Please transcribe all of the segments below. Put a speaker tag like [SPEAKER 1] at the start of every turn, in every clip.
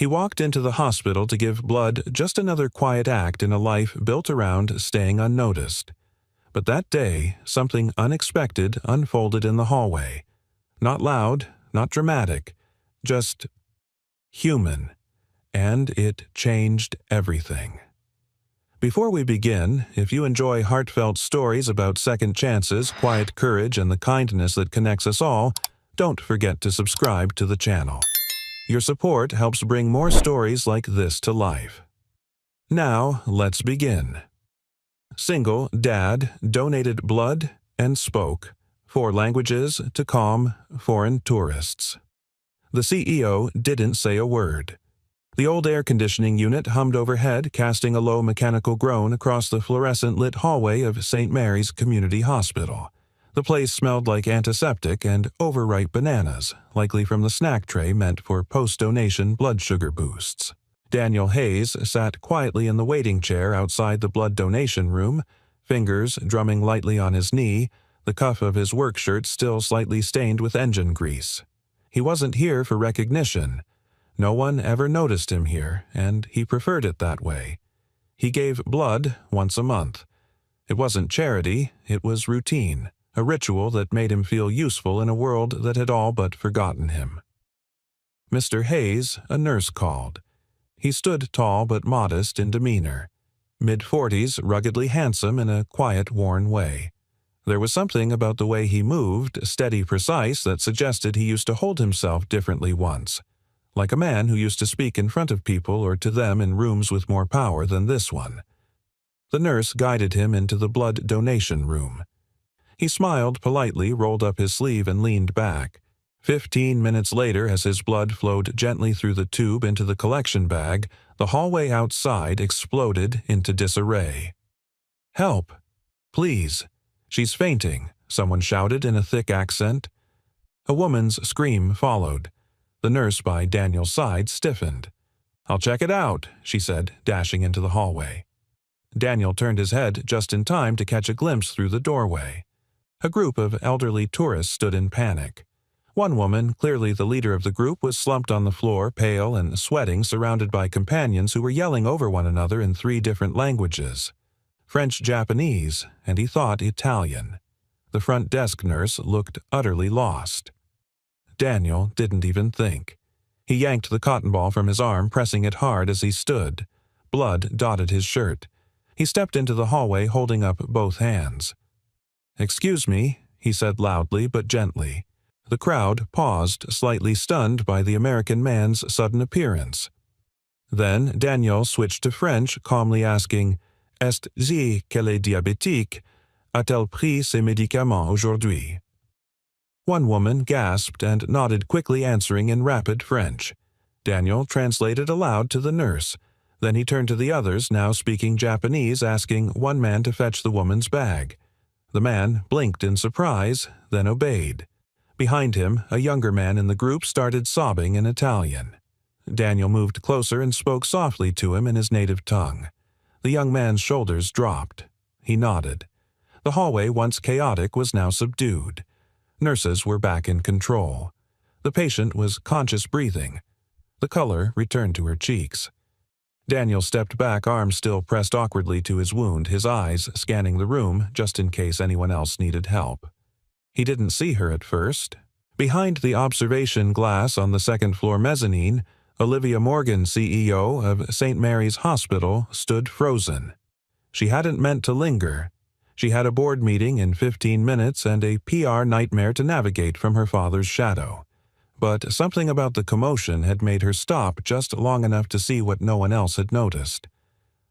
[SPEAKER 1] He walked into the hospital to give blood, just another quiet act in a life built around staying unnoticed. But that day, something unexpected unfolded in the hallway. Not loud, not dramatic, just human. And it changed everything. Before we begin, if you enjoy heartfelt stories about second chances, quiet courage, and the kindness that connects us all, don't forget to subscribe to the channel. Your support helps bring more stories like this to life. Now, let's begin. Single dad donated blood and spoke 4 languages to calm foreign tourists. The CEO didn't say a word. The old air conditioning unit hummed overhead, casting a low mechanical groan across the fluorescent-lit hallway of St. Mary's Community Hospital. The place smelled like antiseptic and overripe bananas, likely from the snack tray meant for post-donation blood sugar boosts. Daniel Hayes sat quietly in the waiting chair outside the blood donation room, fingers drumming lightly on his knee, the cuff of his work shirt still slightly stained with engine grease. He wasn't here for recognition. No one ever noticed him here, and he preferred it that way. He gave blood once a month. It wasn't charity, it was routine, a ritual that made him feel useful in a world that had all but forgotten him. Mr. Hayes, a nurse called. He stood tall but modest in demeanor, mid-40s, ruggedly handsome in a quiet, worn way. There was something about the way he moved, steady, precise, that suggested he used to hold himself differently once, like a man who used to speak in front of people or to them in rooms with more power than this one. The nurse guided him into the blood donation room. He smiled politely, rolled up his sleeve, and leaned back. 15 minutes later, as his blood flowed gently through the tube into the collection bag, the hallway outside exploded into disarray. "Help! Please! She's fainting," someone shouted in a thick accent. A woman's scream followed. The nurse by Daniel's side stiffened. "I'll check it out," she said, dashing into the hallway. Daniel turned his head just in time to catch a glimpse through the doorway. A group of elderly tourists stood in panic. One woman, clearly the leader of the group, was slumped on the floor, pale and sweating, surrounded by companions who were yelling over one another in 3 different languages. French, Japanese, and he thought Italian. The front desk nurse looked utterly lost. Daniel didn't even think. He yanked the cotton ball from his arm, pressing it hard as he stood. Blood dotted his shirt. He stepped into the hallway, holding up both hands. "Excuse me," he said loudly but gently. The crowd paused, slightly stunned by the American man's sudden appearance. Then Daniel switched to French, calmly asking, "Est-ce qu'elle est diabétique? A-t-elle pris ses médicaments aujourd'hui?" One woman gasped and nodded quickly, answering in rapid French. Daniel translated aloud to the nurse. Then he turned to the others, now speaking Japanese, asking one man to fetch the woman's bag. The man blinked in surprise, then obeyed. Behind him, a younger man in the group started sobbing in Italian. Daniel moved closer and spoke softly to him in his native tongue. The young man's shoulders dropped. He nodded. The hallway, once chaotic, was now subdued. Nurses were back in control. The patient was conscious breathing. The color returned to her cheeks. Daniel stepped back, arms still pressed awkwardly to his wound, his eyes scanning the room just in case anyone else needed help. He didn't see her at first. Behind the observation glass on the second-floor mezzanine, Olivia Morgan, CEO of St. Mary's Hospital, stood frozen. She hadn't meant to linger. She had a board meeting in 15 minutes and a PR nightmare to navigate from her father's shadow. But something about the commotion had made her stop just long enough to see what no one else had noticed.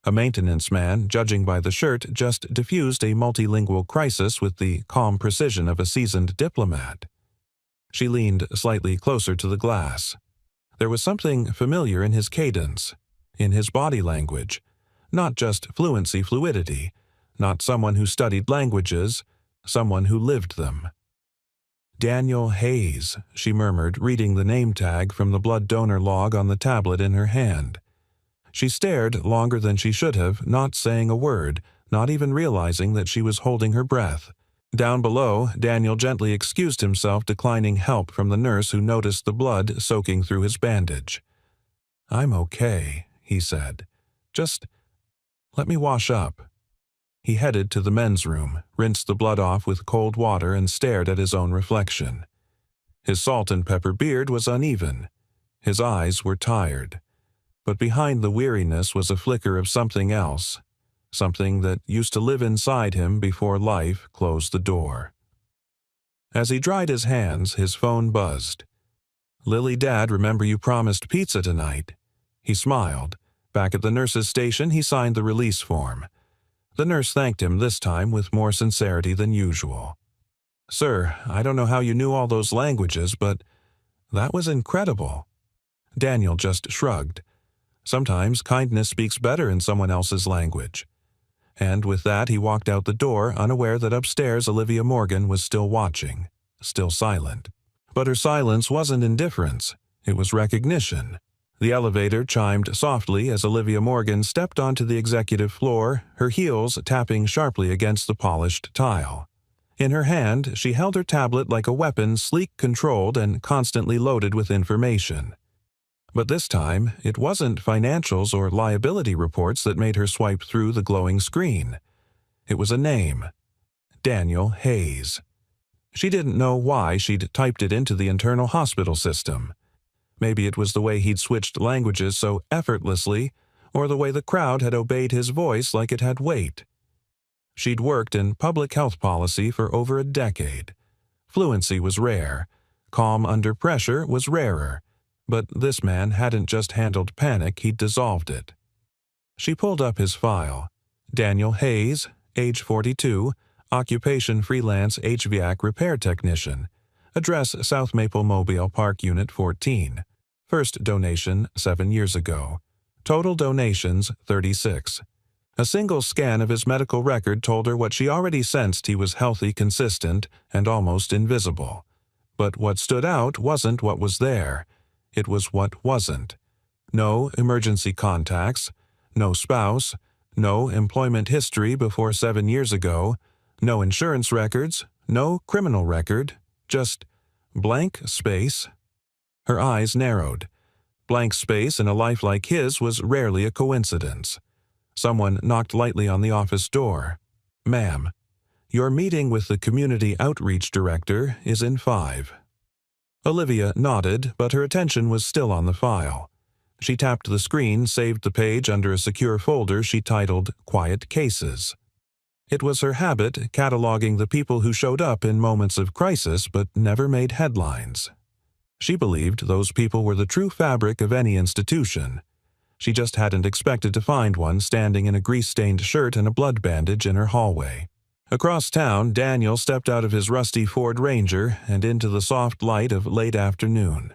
[SPEAKER 1] A maintenance man, judging by the shirt, just diffused a multilingual crisis with the calm precision of a seasoned diplomat. She leaned slightly closer to the glass. There was something familiar in his cadence, in his body language, not just fluidity, not someone who studied languages, someone who lived them. "Daniel Hayes," she murmured, reading the name tag from the blood donor log on the tablet in her hand. She stared longer than she should have, not saying a word, not even realizing that she was holding her breath. Down below, Daniel gently excused himself, declining help from the nurse who noticed the blood soaking through his bandage. "I'm okay," he said. "Just let me wash up." He headed to the men's room, rinsed the blood off with cold water, and stared at his own reflection. His salt and pepper beard was uneven. His eyes were tired. But behind the weariness was a flicker of something else, something that used to live inside him before life closed the door. As he dried his hands, his phone buzzed. "Lily, Dad, remember you promised pizza tonight." He smiled. Back at the nurse's station, he signed the release form. The nurse thanked him this time with more sincerity than usual. "Sir, I don't know how you knew all those languages, but that was incredible." Daniel just shrugged. Sometimes kindness speaks better in someone else's language. And with that, he walked out the door, unaware that upstairs Olivia Morgan was still watching, still silent. But her silence wasn't indifference. It was recognition. The elevator chimed softly as Olivia Morgan stepped onto the executive floor, her heels tapping sharply against the polished tile. In her hand, she held her tablet like a weapon, sleek, controlled, and constantly loaded with information. But this time, it wasn't financials or liability reports that made her swipe through the glowing screen. It was a name: Daniel Hayes. She didn't know why she'd typed it into the internal hospital system. Maybe it was the way he'd switched languages so effortlessly, or the way the crowd had obeyed his voice like it had weight. She'd worked in public health policy for over a decade. Fluency was rare. Calm under pressure was rarer. But this man hadn't just handled panic, he'd dissolved it. She pulled up his file. Daniel Hayes, age 42, occupation freelance HVAC repair technician. Address South Maple Mobile Park Unit 14. First donation 7 years ago. Total donations 36. A single scan of his medical record told her what she already sensed: he was healthy, consistent, and almost invisible. But what stood out wasn't what was there. It was what wasn't. No emergency contacts, no spouse, no employment history before 7 years ago, no insurance records, no criminal record, just blank space. Her eyes narrowed. Blank space in a life like his was rarely a coincidence. Someone knocked lightly on the office door. "Ma'am, your meeting with the community outreach director is in 5. Olivia nodded, but her attention was still on the file. She tapped the screen, saved the page under a secure folder she titled Quiet Cases. It was her habit, cataloging the people who showed up in moments of crisis but never made headlines. She believed those people were the true fabric of any institution. She just hadn't expected to find one standing in a grease-stained shirt and a blood bandage in her hallway. Across town, Daniel stepped out of his rusty Ford Ranger and into the soft light of late afternoon.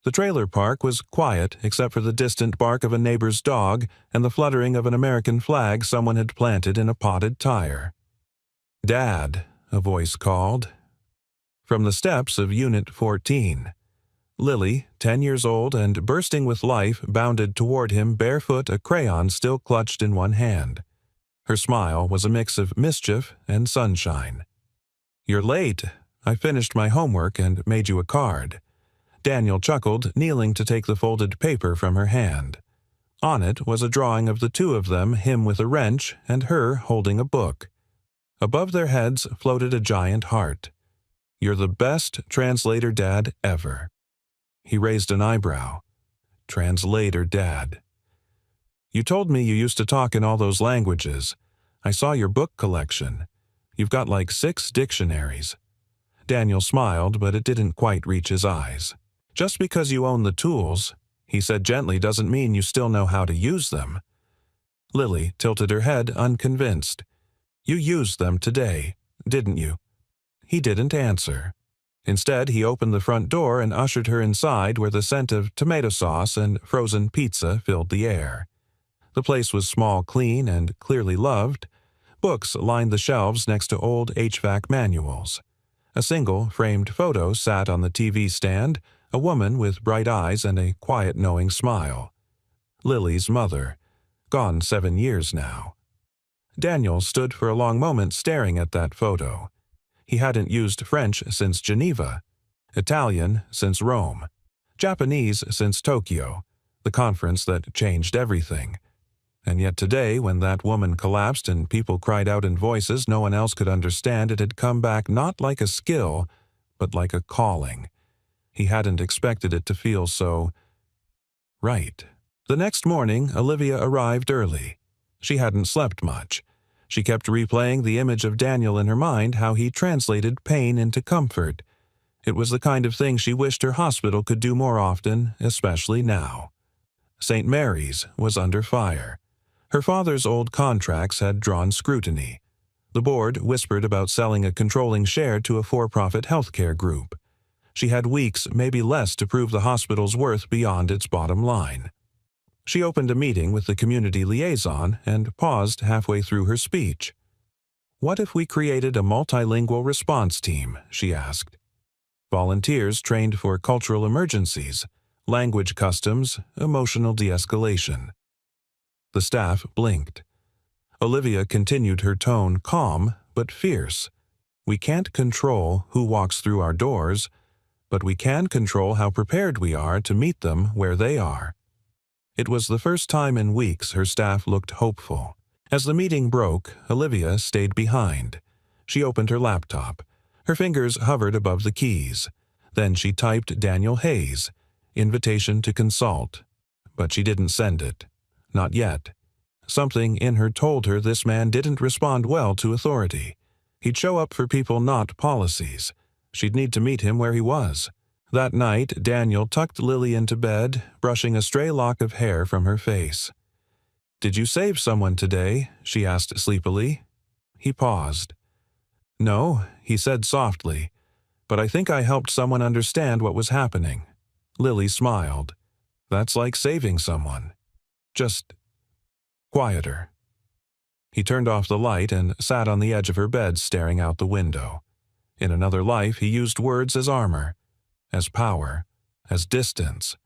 [SPEAKER 1] The trailer park was quiet except for the distant bark of a neighbor's dog and the fluttering of an American flag someone had planted in a potted tire. "Dad," a voice called. From the steps of Unit 14. Lily, 10 years old and bursting with life, bounded toward him barefoot, a crayon still clutched in one hand. Her smile was a mix of mischief and sunshine. "You're late. I finished my homework and made you a card." Daniel chuckled, kneeling to take the folded paper from her hand. On it was a drawing of the two of them, him with a wrench and her holding a book. Above their heads floated a giant heart. "You're the best translator dad ever." He raised an eyebrow. "Translator dad. You told me you used to talk in all those languages. I saw your book collection. You've got like 6 dictionaries." Daniel smiled, but it didn't quite reach his eyes. "Just because you own the tools," he said gently, "doesn't mean you still know how to use them." Lily tilted her head, unconvinced. "You used them today, didn't you?" He didn't answer. Instead, he opened the front door and ushered her inside, where the scent of tomato sauce and frozen pizza filled the air. The place was small, clean, and clearly loved. Books lined the shelves next to old HVAC manuals. A single framed photo sat on the TV stand, a woman with bright eyes and a quiet, knowing smile. Lily's mother, gone 7 years now. Daniel stood for a long moment staring at that photo. He hadn't used French since Geneva, Italian since Rome, Japanese since Tokyo, the conference that changed everything. And yet today, when that woman collapsed and people cried out in voices no one else could understand, it had come back not like a skill, but like a calling. He hadn't expected it to feel so right. The next morning, Olivia arrived early. She hadn't slept much. She kept replaying the image of Daniel in her mind, how he translated pain into comfort. It was the kind of thing she wished her hospital could do more often, especially now. St. Mary's was under fire. Her father's old contracts had drawn scrutiny. The board whispered about selling a controlling share to a for-profit healthcare group. She had weeks, maybe less, to prove the hospital's worth beyond its bottom line. She opened a meeting with the community liaison and paused halfway through her speech. "What if we created a multilingual response team?" she asked. Volunteers trained for cultural emergencies, language customs, emotional de-escalation. The staff blinked. Olivia continued, her tone calm but fierce. "We can't control who walks through our doors, but we can control how prepared we are to meet them where they are." It was the first time in weeks her staff looked hopeful. As the meeting broke, Olivia stayed behind. She opened her laptop. Her fingers hovered above the keys. Then she typed Daniel Hayes, invitation to consult. But she didn't send it. Not yet. Something in her told her this man didn't respond well to authority. He'd show up for people, not policies. She'd need to meet him where he was. That night, Daniel tucked Lily into bed, brushing a stray lock of hair from her face. "Did you save someone today?" she asked sleepily. He paused. "No," he said softly, "but I think I helped someone understand what was happening." Lily smiled. "That's like saving someone. Just quieter." He turned off the light and sat on the edge of her bed, staring out the window. In another life, he used words as armor, as power, as distance.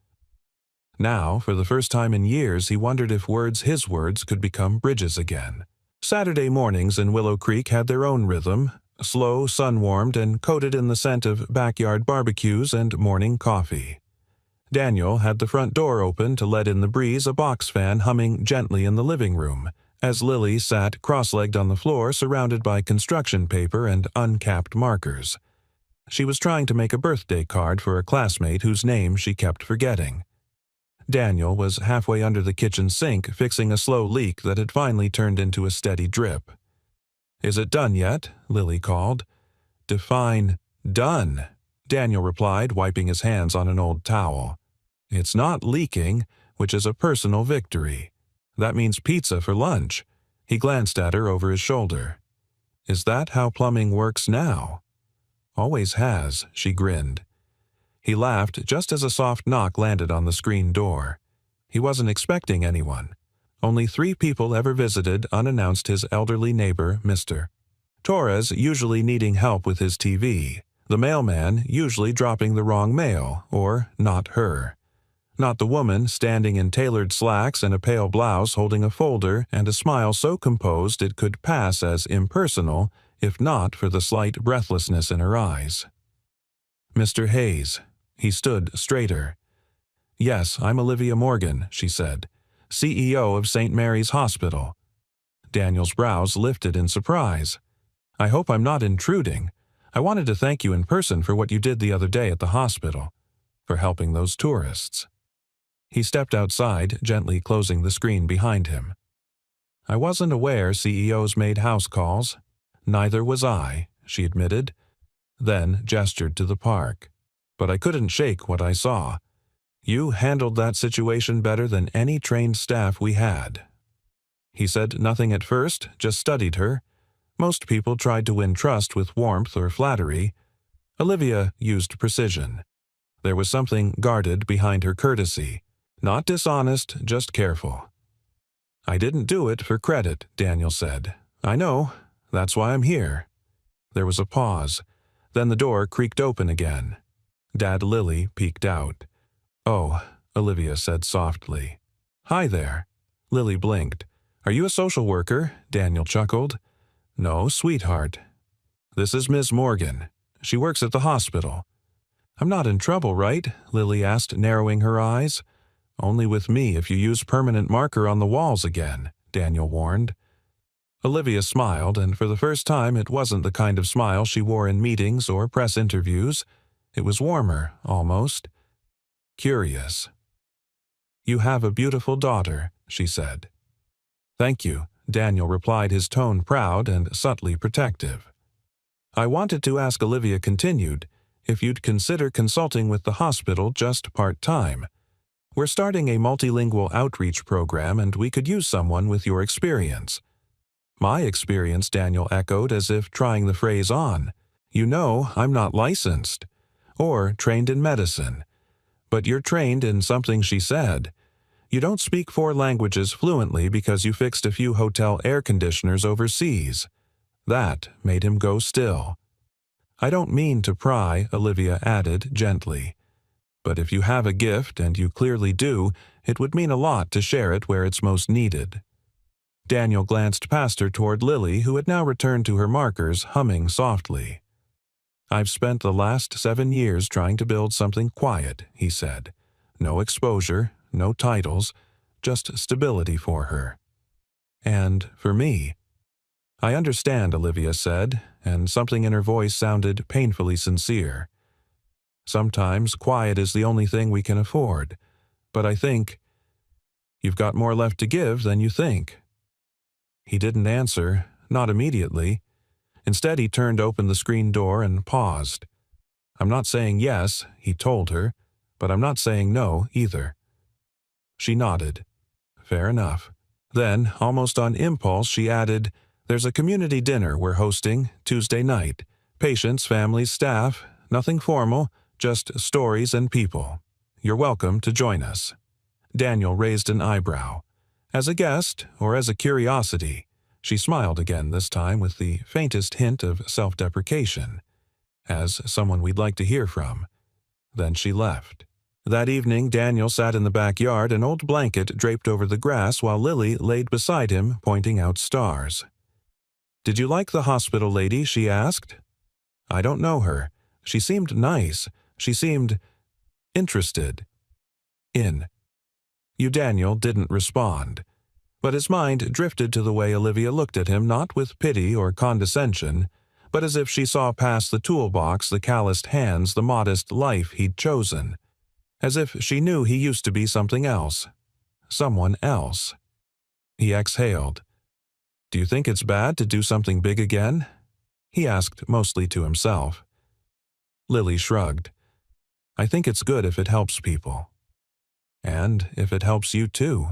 [SPEAKER 1] Now, for the first time in years, he wondered if his words could become bridges again. Saturday mornings in Willow Creek had their own rhythm, slow, sun-warmed, and coated in the scent of backyard barbecues and morning coffee. Daniel had the front door open to let in the breeze, a box fan humming gently in the living room, as Lily sat cross-legged on the floor, surrounded by construction paper and uncapped markers. She was trying to make a birthday card for a classmate whose name she kept forgetting. Daniel was halfway under the kitchen sink, fixing a slow leak that had finally turned into a steady drip. "Is it done yet?" Lily called. "Define done," Daniel replied, wiping his hands on an old towel. "It's not leaking, which is a personal victory. That means pizza for lunch." He glanced at her over his shoulder. "Is that how plumbing works now?" "Always has," she grinned. He laughed just as a soft knock landed on the screen door. He wasn't expecting anyone. Only 3 people ever visited, unannounced, his elderly neighbor, Mr. Torres, usually needing help with his TV. The mailman, usually dropping the wrong mail, or not her. Not the woman, standing in tailored slacks and a pale blouse, holding a folder and a smile so composed it could pass as impersonal, if not for the slight breathlessness in her eyes. "Mr. Hayes." He stood straighter. "Yes, I'm Olivia Morgan," she said, "CEO of St. Mary's Hospital." Daniel's brows lifted in surprise. "I hope I'm not intruding. I wanted to thank you in person for what you did the other day at the hospital, for helping those tourists." He stepped outside, gently closing the screen behind him. "I wasn't aware CEOs made house calls." "Neither was I," she admitted, then gestured to the park. "But I couldn't shake what I saw. You handled that situation better than any trained staff we had." He said nothing at first, just studied her. Most people tried to win trust with warmth or flattery. Olivia used precision. There was something guarded behind her courtesy. Not dishonest, just careful. "I didn't do it for credit," Daniel said. "I know. That's why I'm here." There was a pause. Then the door creaked open again. Dad Lily peeked out. "Oh," Olivia said softly. "Hi there." Lily blinked. "Are you a social worker?" Daniel chuckled. "No, sweetheart. This is Ms. Morgan. She works at the hospital." "I'm not in trouble, right?" Lily asked, narrowing her eyes. Only with me if you use permanent marker on the walls again, Daniel warned. Olivia smiled, and for the first time it wasn't the kind of smile she wore in meetings or press interviews. It was warmer, almost. Curious. You have a beautiful daughter, she said. Thank you, Daniel replied, his tone proud and subtly protective. I wanted to ask, Olivia continued, if you'd consider consulting with the hospital just part-time. We're starting a multilingual outreach program, and we could use someone with your experience. My experience, Daniel echoed, as if trying the phrase on. You know, I'm not licensed. Or trained in medicine. But you're trained in something, she said. You don't speak 4 languages fluently because you fixed a few hotel air conditioners overseas. That made him go still. I don't mean to pry, Olivia added gently. But if you have a gift, and you clearly do, it would mean a lot to share it where it's most needed. Daniel glanced past her toward Lily, who had now returned to her markers, humming softly. I've spent the last 7 years trying to build something quiet, he said. No exposure, no titles, just stability for her. And for me. I understand, Olivia said, and something in her voice sounded painfully sincere. Sometimes quiet is the only thing we can afford, but I think you've got more left to give than you think. He didn't answer, not immediately. Instead, he turned open the screen door and paused. I'm not saying yes, he told her, but I'm not saying no either. She nodded. Fair enough. Then, almost on impulse, she added, There's a community dinner we're hosting Tuesday night. Patients, families, staff, nothing formal, just stories and people. You're welcome to join us. Daniel raised an eyebrow. As a guest, or as a curiosity? She smiled again, this time with the faintest hint of self-deprecation. As someone we'd like to hear from. Then she left. That evening, Daniel sat in the backyard, an old blanket draped over the grass, while Lily laid beside him, pointing out stars. Did you like the hospital lady? She asked. I don't know her. She seemed nice. She seemed interested. You, Daniel, didn't respond. But his mind drifted to the way Olivia looked at him, not with pity or condescension, but as if she saw past the toolbox, the calloused hands, the modest life he'd chosen. As if she knew he used to be something else. Someone else. He exhaled. Do you think it's bad to do something big again? He asked, mostly to himself. Lily shrugged. I think it's good if it helps people. And if it helps you too.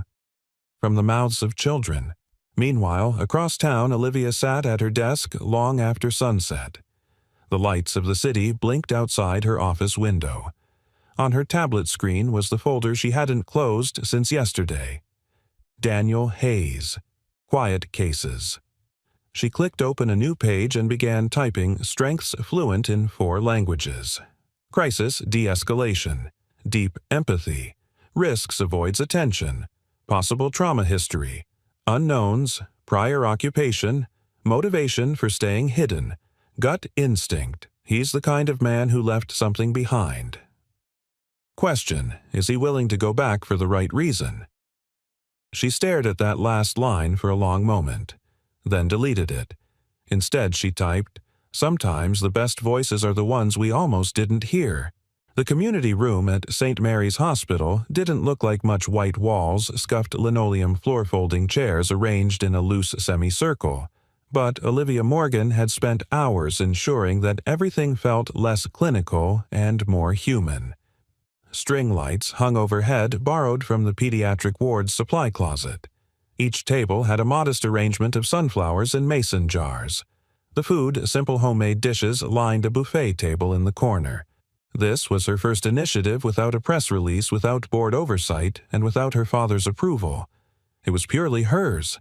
[SPEAKER 1] From the mouths of children. Meanwhile, across town, Olivia sat at her desk long after sunset. The lights of the city blinked outside her office window. On her tablet screen was the folder she hadn't closed since yesterday. Daniel Hayes. Quiet Cases. She clicked open a new page and began typing strengths fluent in 4 languages. Crisis de-escalation. Deep empathy. Risks avoids attention. Possible trauma history. Unknowns. Prior occupation. Motivation for staying hidden. Gut instinct. He's the kind of man who left something behind. Question: is he willing to go back for the right reason? She stared at that last line for a long moment, then deleted it. Instead, she typed, sometimes the best voices are the ones we almost didn't hear. The community room at St. Mary's Hospital didn't look like much white walls, scuffed linoleum floor-folding chairs arranged in a loose semicircle, but Olivia Morgan had spent hours ensuring that everything felt less clinical and more human. String lights hung overhead, borrowed from the pediatric ward's supply closet. Each table had a modest arrangement of sunflowers in mason jars. The food, simple homemade dishes, lined a buffet table in the corner. This was her first initiative without a press release, without board oversight, and without her father's approval. It was purely hers,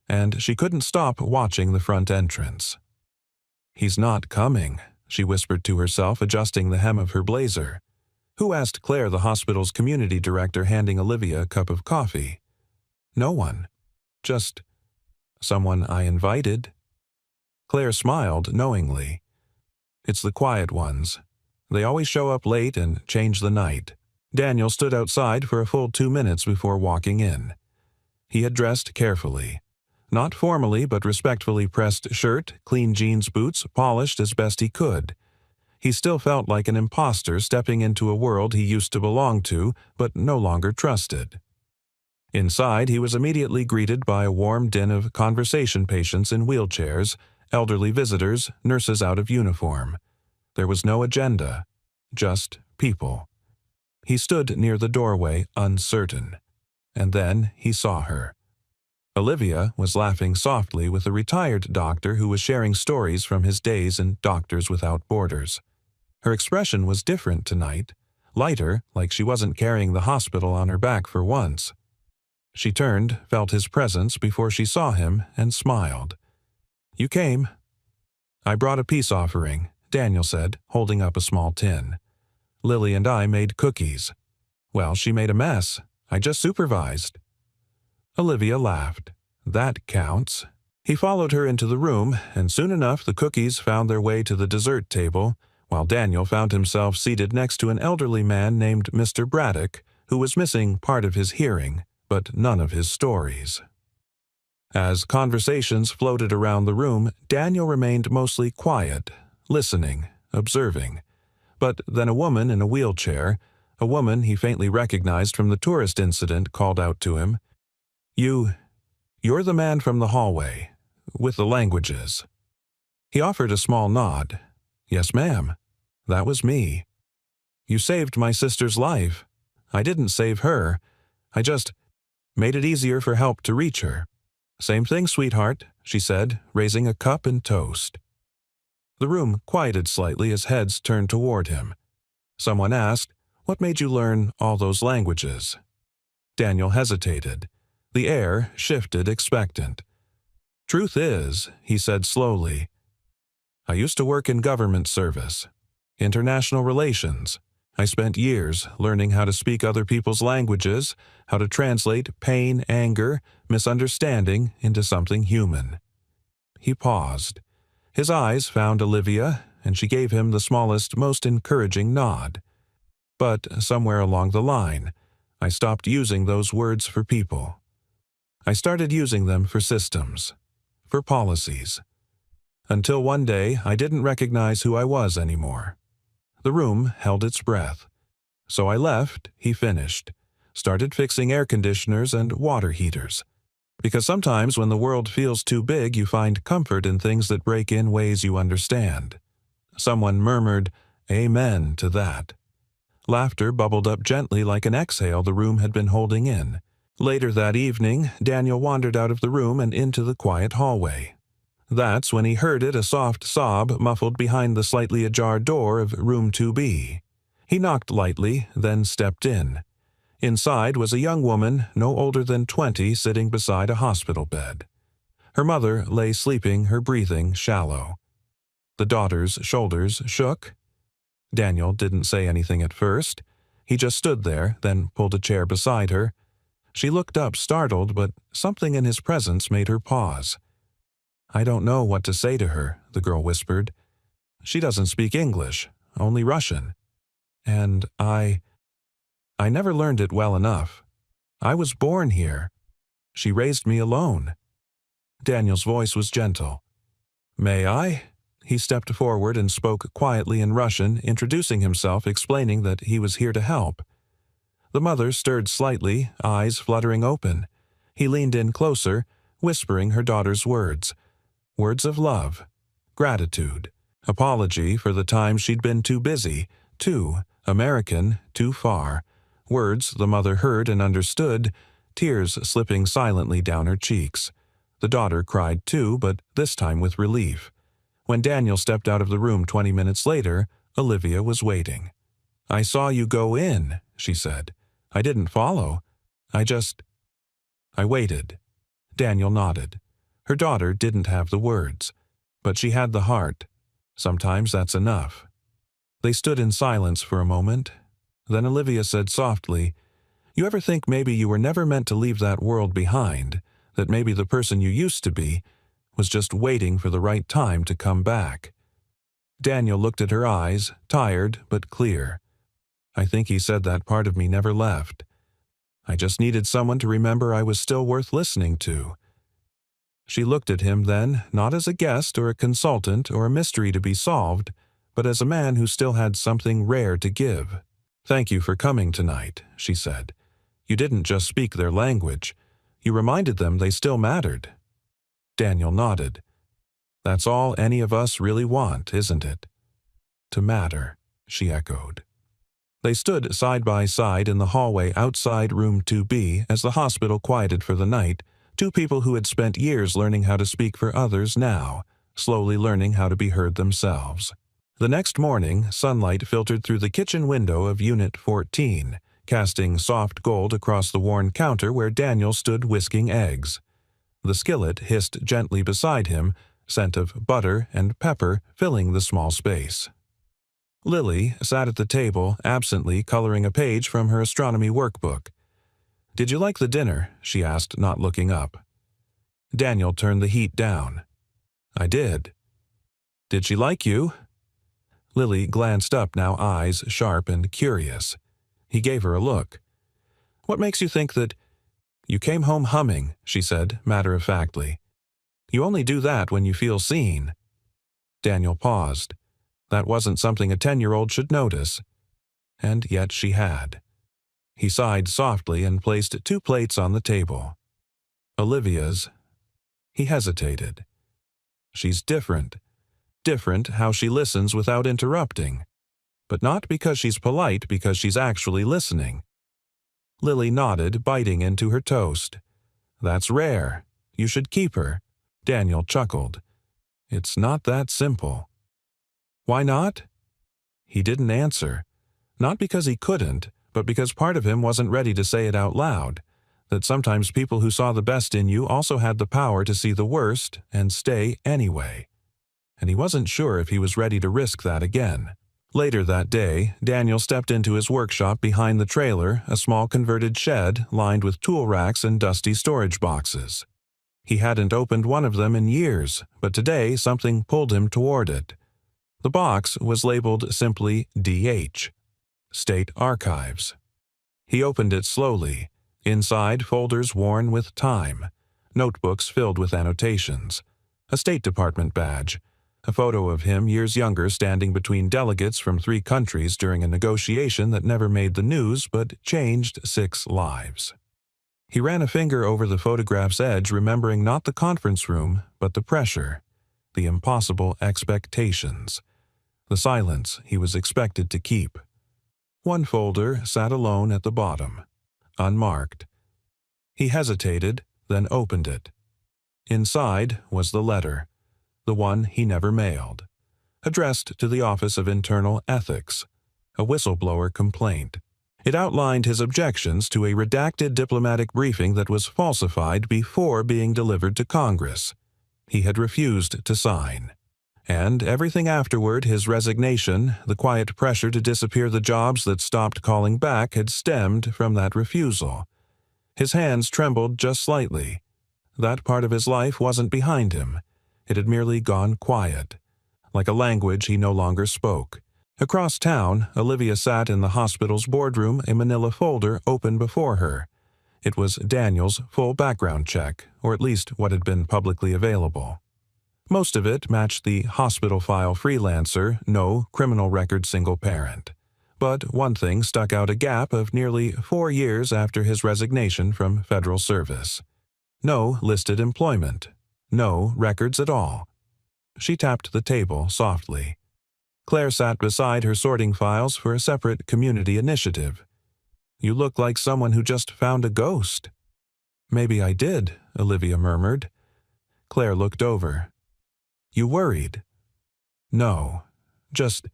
[SPEAKER 1] and she couldn't stop watching the front entrance. He's not coming, she whispered to herself, adjusting the hem of her blazer. Who asked Claire, the hospital's community director, handing Olivia a cup of coffee? No one. Just someone I invited. Claire smiled knowingly. It's the quiet ones. They always show up late and change the night. Daniel stood outside for a full 2 minutes before walking in. He had dressed carefully. Not formally, but respectfully pressed shirt, clean jeans boots, polished as best he could. He still felt like an imposter stepping into a world he used to belong to, but no longer trusted. Inside, he was immediately greeted by a warm din of conversation patients in wheelchairs, elderly visitors, nurses out of uniform. There was no agenda, just people. He stood near the doorway, uncertain. And then he saw her. Olivia was laughing softly with a retired doctor who was sharing stories from his days in Doctors Without Borders. Her expression was different tonight, lighter, like she wasn't carrying the hospital on her back for once. She turned, felt his presence before she saw him, and smiled. "You came." "I brought a peace offering," Daniel said, holding up a small tin. "Lily and I made cookies." "Well, she made a mess. I just supervised." Olivia laughed. "That counts." He followed her into the room, and soon enough the cookies found their way to the dessert table, while Daniel found himself seated next to an elderly man named Mr. Braddock, who was missing part of his hearing, but none of his stories. As conversations floated around the room, Daniel remained mostly quiet, listening, observing. But then a woman in a wheelchair, a woman he faintly recognized from the tourist incident, called out to him, You're the man from the hallway, with the languages." He offered a small nod. "Yes, ma'am. That was me." "You saved my sister's life." "I didn't save her. I just made it easier for help to reach her." "Same thing, sweetheart," she said, raising a cup and toast. The room quieted slightly as heads turned toward him. Someone asked, "What made you learn all those languages?" Daniel hesitated. The air shifted expectant. "Truth is," he said slowly, "I used to work in government service. International relations. I spent years learning how to speak other people's languages, how to translate pain, anger, misunderstanding into something human." He paused. His eyes found Olivia, and she gave him the smallest, most encouraging nod. "But somewhere along the line, I stopped using those words for people. I started using them for systems, for policies. Until one day I didn't recognize who I was anymore." The room held its breath. "So I left," he finished, "started fixing air conditioners and water heaters. Because sometimes when the world feels too big, you find comfort in things that break in ways you understand." Someone murmured, "Amen" to that. Laughter bubbled up gently like an exhale the room had been holding in. Later that evening, Daniel wandered out of the room and into the quiet hallway. That's when he heard a soft sob muffled behind the slightly ajar door of room 2B. He knocked lightly, then stepped in. Inside was a young woman, no older than 20, sitting beside a hospital bed. Her mother lay sleeping, her breathing shallow. The daughter's shoulders shook. Daniel didn't say anything at first. He just stood there, then pulled a chair beside her. She looked up, startled, but something in his presence made her pause. "I don't know what to say to her," the girl whispered. "She doesn't speak English, only Russian. And I never learned it well enough. I was born here. She raised me alone." Daniel's voice was gentle. "May I?" He stepped forward and spoke quietly in Russian, introducing himself, explaining that he was here to help. The mother stirred slightly, eyes fluttering open. He leaned in closer, whispering her daughter's words. Words of love, gratitude, apology for the times she'd been too busy, too American, too far. Words the mother heard and understood, tears slipping silently down her cheeks. The daughter cried too, but this time with relief. When Daniel stepped out of the room 20 minutes later, Olivia was waiting. "I saw you go in," she said. "I didn't follow. I waited." Daniel nodded. Her daughter didn't have the words, but she had the heart. Sometimes that's enough. They stood in silence for a moment. Then Olivia said softly, "You ever think maybe you were never meant to leave that world behind, that maybe the person you used to be was just waiting for the right time to come back?" Daniel looked at her eyes, tired but clear. I think he said that part of me never left. I just needed someone to remember I was still worth listening to. She looked at him then, not as a guest or a consultant or a mystery to be solved, but as a man who still had something rare to give. "Thank you for coming tonight," she said. "You didn't just speak their language. You reminded them they still mattered." Daniel nodded. "That's all any of us really want, isn't it?" "To matter," she echoed. They stood side by side in the hallway outside room 2B as the hospital quieted for the night, two people who had spent years learning how to speak for others now, slowly learning how to be heard themselves. The next morning, sunlight filtered through the kitchen window of Unit 14, casting soft gold across the worn counter where Daniel stood whisking eggs. The skillet hissed gently beside him, scent of butter and pepper filling the small space. Lily sat at the table, absently coloring a page from her astronomy workbook. "Did you like the dinner?" she asked, not looking up. Daniel turned the heat down. "I did." "Did she like you?" Lily glanced up, now eyes sharp and curious. He gave her a look. "What makes you think that—" "You came home humming," she said, matter-of-factly. "You only do that when you feel seen." Daniel paused. That wasn't something a 10-year-old should notice. And yet she had. He sighed softly and placed 2 plates on the table. Olivia's. He hesitated. "She's different. Different how she listens without interrupting. But not because she's polite, because she's actually listening." Lily nodded, biting into her toast. "That's rare. You should keep her." Daniel chuckled. "It's not that simple." "Why not?" He didn't answer. Not because he couldn't, but because part of him wasn't ready to say it out loud. That sometimes people who saw the best in you also had the power to see the worst and stay anyway. And he wasn't sure if he was ready to risk that again. Later that day, Daniel stepped into his workshop behind the trailer, a small converted shed lined with tool racks and dusty storage boxes. He hadn't opened one of them in years, but today something pulled him toward it. The box was labeled simply DH, State Archives. He opened it slowly. Inside, folders worn with time, notebooks filled with annotations, a State Department badge, a photo of him years younger standing between delegates from 3 countries during a negotiation that never made the news but changed 6 lives. He ran a finger over the photograph's edge, remembering not the conference room, but the pressure, the impossible expectations, the silence he was expected to keep. One folder sat alone at the bottom, unmarked. He hesitated, then opened it. Inside was the letter, the one he never mailed, addressed to the Office of Internal Ethics, a whistleblower complaint. It outlined his objections to a redacted diplomatic briefing that was falsified before being delivered to Congress. He had refused to sign. And everything afterward, his resignation, the quiet pressure to disappear the jobs that stopped calling back, had stemmed from that refusal. His hands trembled just slightly. That part of his life wasn't behind him. It had merely gone quiet, like a language he no longer spoke. Across town, Olivia sat in the hospital's boardroom, a manila folder open before her. It was Daniel's full background check, or at least what had been publicly available. Most of it matched the hospital file freelancer, no criminal record single parent. But one thing stuck out, a gap of nearly 4 years after his resignation from federal service. No listed employment. No records at all. She tapped the table softly. Claire sat beside her sorting files for a separate community initiative. "You look like someone who just found a ghost." "Maybe I did," Olivia murmured. Claire looked over. "You worried?" "No. Just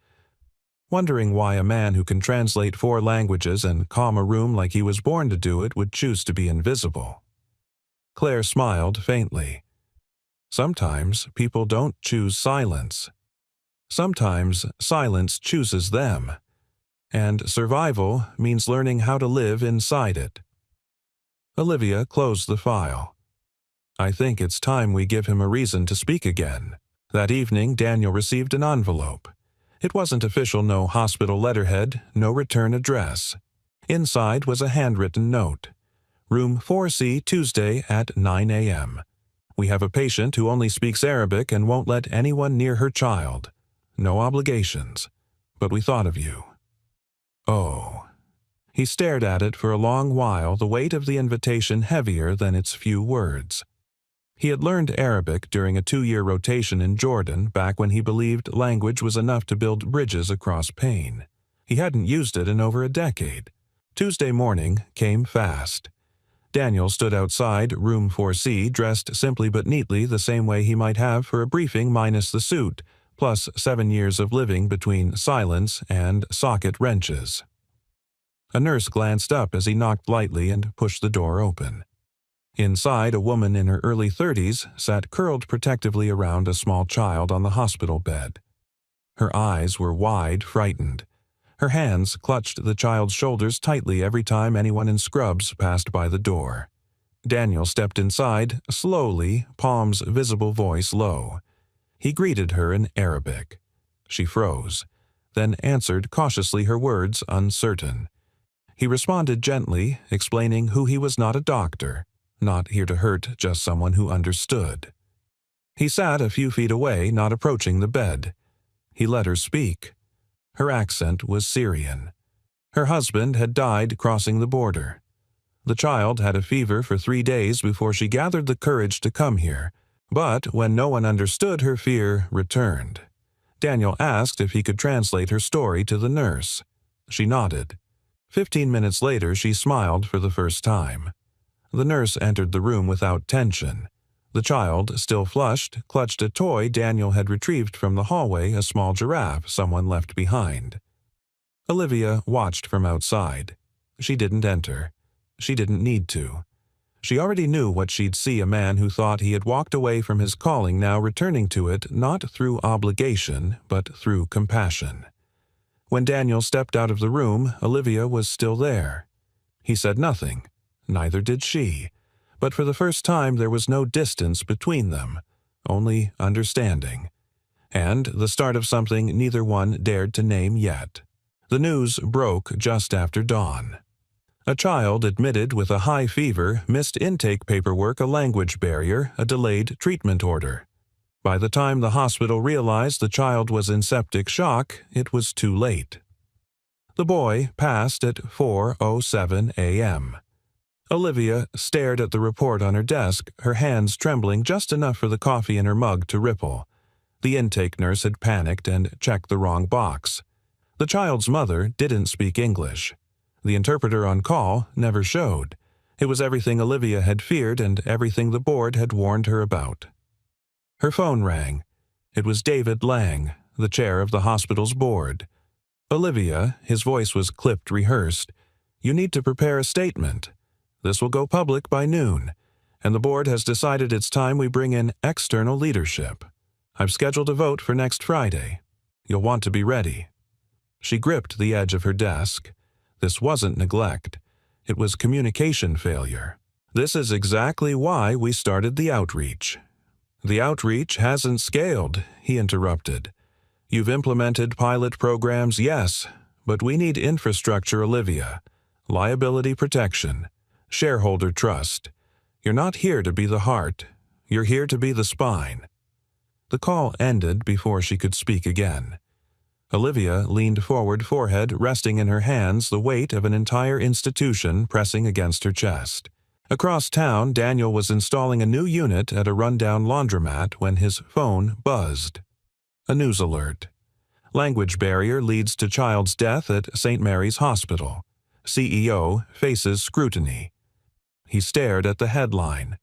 [SPEAKER 1] wondering why a man who can translate 4 languages and calm a room like he was born to do it would choose to be invisible." Claire smiled faintly. "Sometimes people don't choose silence. Sometimes silence chooses them. And survival means learning how to live inside it." Olivia closed the file. "I think it's time we give him a reason to speak again." That evening, Daniel received an envelope. It wasn't official, no hospital letterhead, no return address. Inside was a handwritten note. Room 4C, Tuesday at 9 a.m. We have a patient who only speaks Arabic and won't let anyone near her child. No obligations. But we thought of you. Oh. He stared at it for a long while, the weight of the invitation heavier than its few words. He had learned Arabic during a 2-year rotation in Jordan back when he believed language was enough to build bridges across pain. He hadn't used it in over a decade. Tuesday morning came fast. Daniel stood outside room 4C, dressed simply but neatly the same way he might have for a briefing minus the suit, plus 7 years of living between silence and socket wrenches. A nurse glanced up as he knocked lightly and pushed the door open. Inside, a woman in her early 30s sat curled protectively around a small child on the hospital bed. Her eyes were wide, frightened. Her hands clutched the child's shoulders tightly every time anyone in scrubs passed by the door. Daniel stepped inside, slowly, Palm's visible voice low. He greeted her in Arabic. She froze, then answered cautiously, her words uncertain. He responded gently, explaining who he was, not a doctor, not here to hurt, just someone who understood. He sat a few feet away, not approaching the bed. He let her speak. Her accent was Syrian. Her husband had died crossing the border. The child had a fever for 3 days before she gathered the courage to come here, but when no one understood, her fear returned. Daniel asked if he could translate her story to the nurse. She nodded. 15 minutes later, she smiled for the first time. The nurse entered the room without tension. The child, still flushed, clutched a toy Daniel had retrieved from the hallway, a small giraffe someone left behind. Olivia watched from outside. She didn't enter. She didn't need to. She already knew what she'd see, a man who thought he had walked away from his calling now returning to it, not through obligation, but through compassion. When Daniel stepped out of the room, Olivia was still there. He said nothing. Neither did she. But for the first time there was no distance between them, only understanding. And the start of something neither one dared to name yet. The news broke just after dawn. A child admitted with a high fever, missed intake paperwork, a language barrier, a delayed treatment order. By the time the hospital realized the child was in septic shock, it was too late. The boy passed at 4:07 a.m. Olivia stared at the report on her desk, her hands trembling just enough for the coffee in her mug to ripple. The intake nurse had panicked and checked the wrong box. The child's mother didn't speak English. The interpreter on call never showed. It was everything Olivia had feared and everything the board had warned her about. Her phone rang. It was David Lang, the chair of the hospital's board. Olivia, his voice was clipped, rehearsed. You need to prepare a statement. This will go public by noon, and the board has decided it's time we bring in external leadership. I've scheduled a vote for next Friday. You'll want to be ready. She gripped the edge of her desk. This wasn't neglect. It was communication failure. This is exactly why we started the outreach. The outreach hasn't scaled, he interrupted. You've implemented pilot programs, yes, but we need infrastructure, Olivia. Liability protection. Shareholder trust. You're not here to be the heart. You're here to be the spine. The call ended before she could speak again. Olivia leaned forward, forehead resting in her hands, the weight of an entire institution pressing against her chest. Across town, Daniel was installing a new unit at a rundown laundromat when his phone buzzed. A news alert. Language barrier leads to child's death at St. Mary's Hospital. CEO faces scrutiny. He stared at the headline.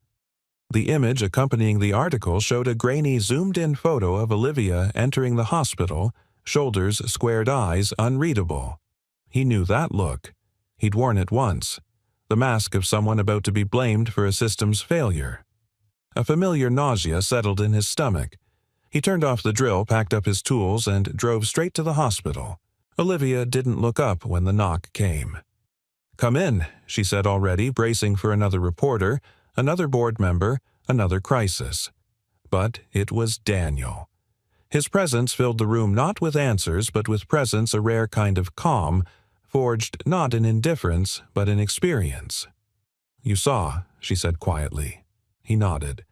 [SPEAKER 1] The image accompanying the article showed a grainy, zoomed-in photo of Olivia entering the hospital, shoulders, squared eyes, unreadable. He knew that look. He'd worn it once. The mask of someone about to be blamed for a system's failure. A familiar nausea settled in his stomach. He turned off the drill, packed up his tools, and drove straight to the hospital. Olivia didn't look up when the knock came. "Come in," she said, already bracing for another reporter, another board member, another crisis. But it was Daniel. His presence filled the room not with answers, but with presence a rare kind of calm, forged not in indifference, but in experience. "You saw," she said quietly. He nodded.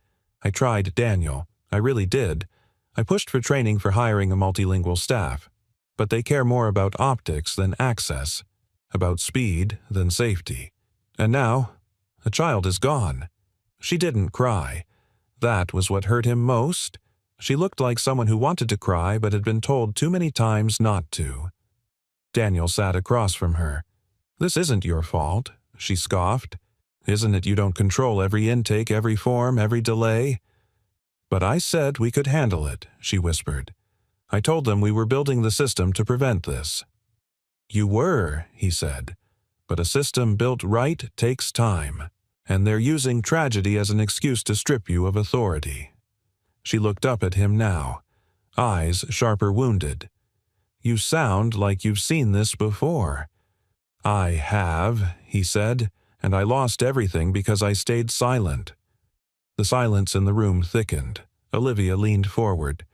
[SPEAKER 1] "I tried Daniel. I really did. I pushed for training for hiring a multilingual staff. But they care more about optics than access, about speed than safety. And now, a child is gone." She didn't cry. That was what hurt him most. She looked like someone who wanted to cry but had been told too many times not to. Daniel sat across from her. "This isn't your fault," she scoffed. "Isn't it you don't control every intake, every form, every delay?" "But I said we could handle it," she whispered. "I told them we were building the system to prevent this." "You were," he said. "But a system built right takes time, and they're using tragedy as an excuse to strip you of authority." She looked up at him now, eyes sharper wounded. "You sound like you've seen this before." "I have," he said, "and I lost everything because I stayed silent." The silence in the room thickened. Olivia leaned forward.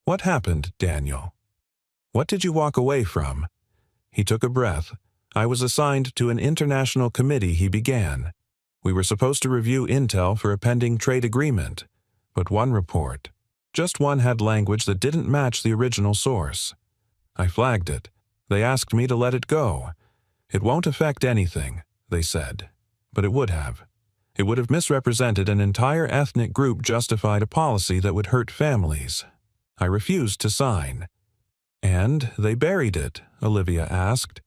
[SPEAKER 1] "What happened, Daniel? What did you walk away from?" He took a breath. "I was assigned to an international committee," he began. "We were supposed to review intel for a pending trade agreement. But one report, just one, had language that didn't match the original source. I flagged it. They asked me to let it go. It won't affect anything, they said. But it would have. It would have misrepresented an entire ethnic group, justified a policy that would hurt families. I refused to sign." "And they buried it?" Olivia asked.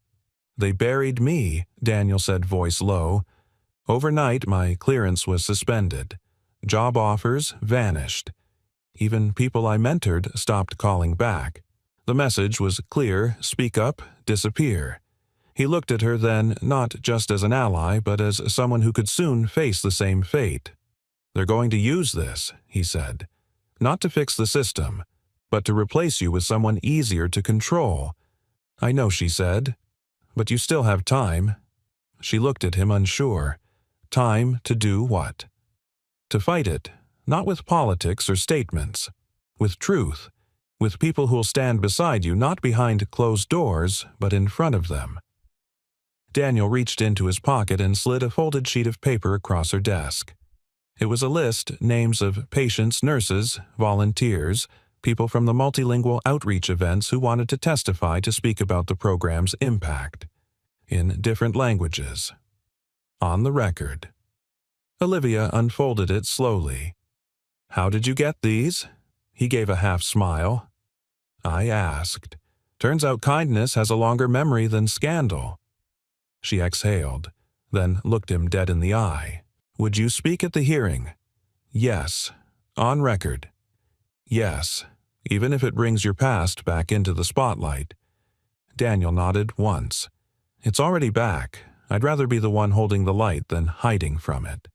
[SPEAKER 1] "They buried me," Daniel said, voice low. "Overnight, my clearance was suspended. Job offers vanished. Even people I mentored stopped calling back. The message was clear: speak up, disappear." He looked at her then, not just as an ally, but as someone who could soon face the same fate. "They're going to use this," he said. "Not to fix the system, but to replace you with someone easier to control." "I know," she said. "But you still have time." She looked at him unsure. Time to do what? To fight it, not with politics or statements, with truth, with people who'll stand beside you, not behind closed doors, but in front of them. Daniel reached into his pocket and slid a folded sheet of paper across her desk. It was a list, names of patients, nurses, volunteers, people from the multilingual outreach events who wanted to testify to speak about the program's impact, in different languages. On the record. Olivia unfolded it slowly. "How did you get these?" He gave a half smile. "I asked. Turns out kindness has a longer memory than scandal." She exhaled, then looked him dead in the eye. "Would you speak at the hearing?" "Yes. On record." "Yes, even if it brings your past back into the spotlight." Daniel nodded once. "It's already back. I'd rather be the one holding the light than hiding from it."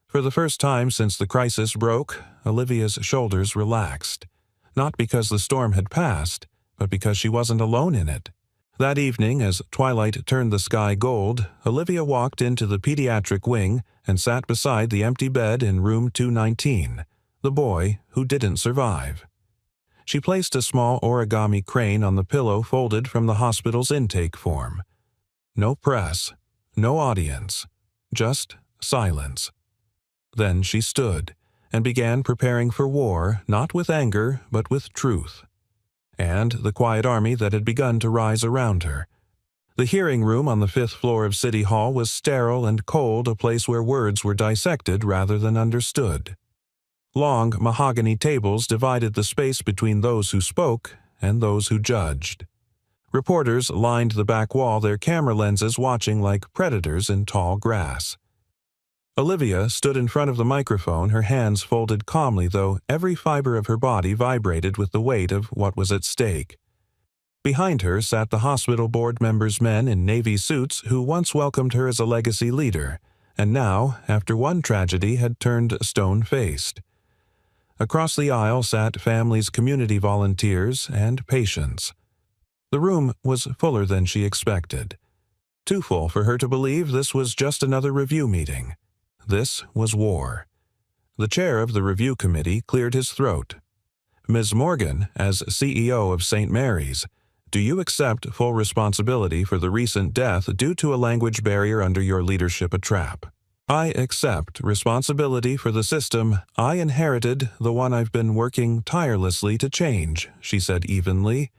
[SPEAKER 1] For the first time since the crisis broke, Olivia's shoulders relaxed. Not because the storm had passed, but because she wasn't alone in it. That evening, as twilight turned the sky gold, Olivia walked into the pediatric wing and sat beside the empty bed in room 219, the boy who didn't survive. She placed a small origami crane on the pillow folded from the hospital's intake form. No press, no audience, just silence. Then she stood and began preparing for war, not with anger, but with truth. And the quiet army that had begun to rise around her. The hearing room on the 5th floor of City Hall was sterile and cold, a place where words were dissected rather than understood. Long mahogany tables divided the space between those who spoke and those who judged. Reporters lined the back wall, their camera lenses watching like predators in tall grass. Olivia stood in front of the microphone, her hands folded calmly, though every fiber of her body vibrated with the weight of what was at stake. Behind her sat the hospital board members, men in navy suits who once welcomed her as a legacy leader, and now, after one tragedy, had turned stone-faced. Across the aisle sat families, community volunteers, and patients. The room was fuller than she expected. Too full for her to believe this was just another review meeting. This was war. The chair of the review committee cleared his throat. Ms. Morgan, as CEO of St. Mary's, do you accept full responsibility for the recent death due to a language barrier under your leadership at TRAP? I accept responsibility for the system I inherited, the one I've been working tirelessly to change, she said evenly.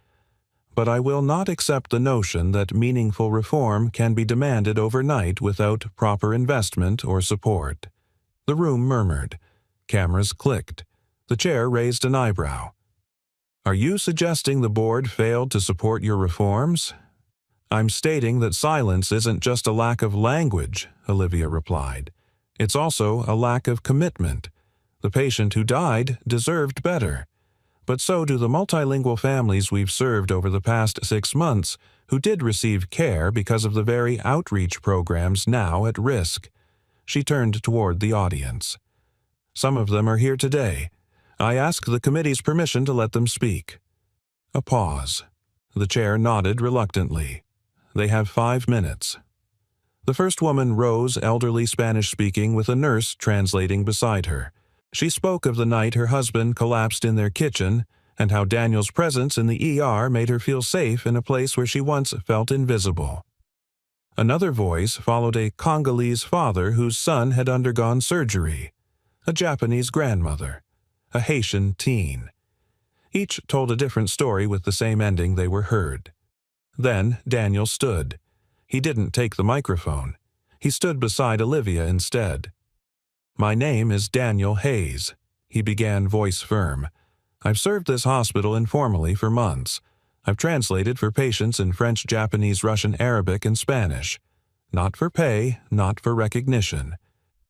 [SPEAKER 1] But I will not accept the notion that meaningful reform can be demanded overnight without proper investment or support. The room murmured. Cameras clicked. The chair raised an eyebrow. Are you suggesting the board failed to support your reforms? I'm stating that silence isn't just a lack of language, Olivia replied. It's also a lack of commitment. The patient who died deserved better. But so do the multilingual families we've served over the past 6 months who did receive care because of the very outreach programs now at risk. She turned toward the audience. Some of them are here today. I ask the committee's permission to let them speak. A pause. The chair nodded reluctantly. They have 5 minutes. The first woman rose, elderly Spanish-speaking, with a nurse translating beside her. She spoke of the night her husband collapsed in their kitchen and how Daniel's presence in the ER made her feel safe in a place where she once felt invisible. Another voice followed a Congolese father whose son had undergone surgery, a Japanese grandmother, a Haitian teen. Each told a different story with the same ending they were heard. Then Daniel stood. He didn't take the microphone. He stood beside Olivia instead. My name is Daniel Hayes, he began, voice firm. I've served this hospital informally for months. I've translated for patients in French, Japanese, Russian, Arabic, and Spanish. Not for pay, not for recognition.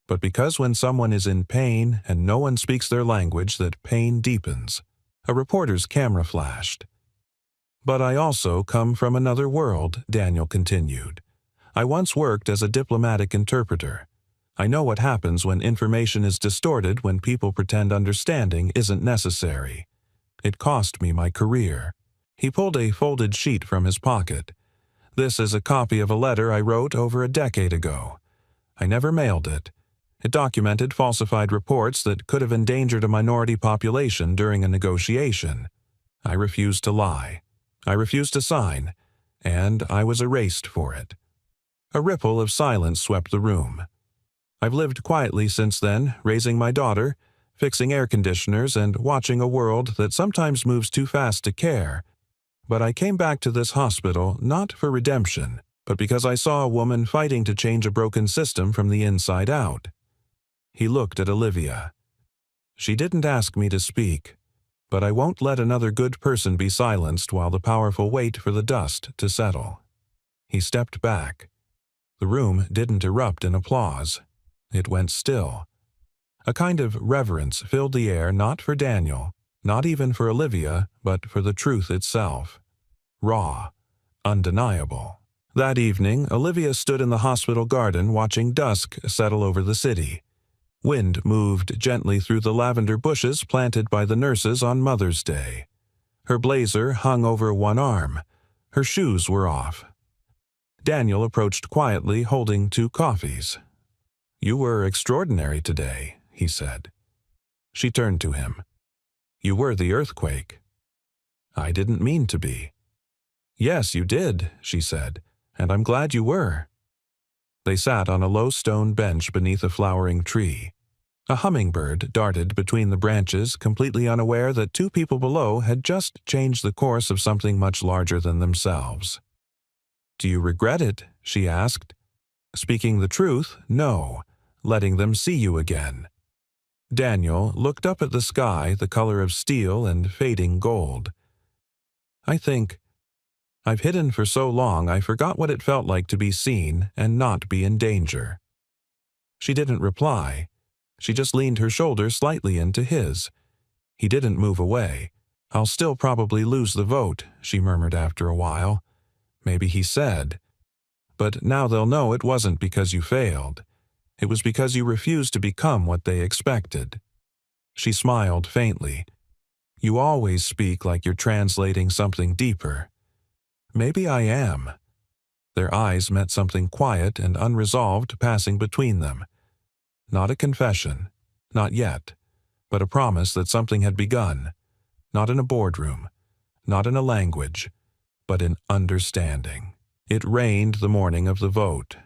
[SPEAKER 1] But because when someone is in pain and no one speaks their language, that pain deepens. A reporter's camera flashed. But I also come from another world, Daniel continued. I once worked as a diplomatic interpreter. I know what happens when information is distorted, when people pretend understanding isn't necessary. It cost me my career. He pulled a folded sheet from his pocket. This is a copy of a letter I wrote over a decade ago. I never mailed it. It documented falsified reports that could have endangered a minority population during a negotiation. I refused to lie. I refused to sign, and I was erased for it. A ripple of silence swept the room. I've lived quietly since then, raising my daughter, fixing air conditioners, and watching a world that sometimes moves too fast to care. But I came back to this hospital not for redemption, but because I saw a woman fighting to change a broken system from the inside out. He looked at Olivia. She didn't ask me to speak, but I won't let another good person be silenced while the powerful wait for the dust to settle. He stepped back. The room didn't erupt in applause. It went still. A kind of reverence filled the air, not for Daniel, not even for Olivia, but for the truth itself. Raw, undeniable. That evening, Olivia stood in the hospital garden watching dusk settle over the city. Wind moved gently through the lavender bushes planted by the nurses on Mother's Day. Her blazer hung over one arm. Her shoes were off. Daniel approached quietly, holding 2 coffees. You were extraordinary today, he said. She turned to him. You were the earthquake. I didn't mean to be. Yes, you did, she said, and I'm glad you were. They sat on a low stone bench beneath a flowering tree. A hummingbird darted between the branches, completely unaware that 2 people below had just changed the course of something much larger than themselves. Do you regret it? She asked. Speaking the truth, no. Letting them see you again. Daniel looked up at the sky, the color of steel and fading gold. I think I've hidden for so long I forgot what it felt like to be seen and not be in danger. She didn't reply. She just leaned her shoulder slightly into his. He didn't move away. I'll still probably lose the vote, she murmured after a while. Maybe he said. But now they'll know it wasn't because you failed. It was because you refused to become what they expected. She smiled faintly. You always speak like you're translating something deeper. Maybe I am. Their eyes met something quiet and unresolved passing between them. Not a confession, not yet, but a promise that something had begun. Not in a boardroom, not in a language, but in understanding. It rained the morning of the vote.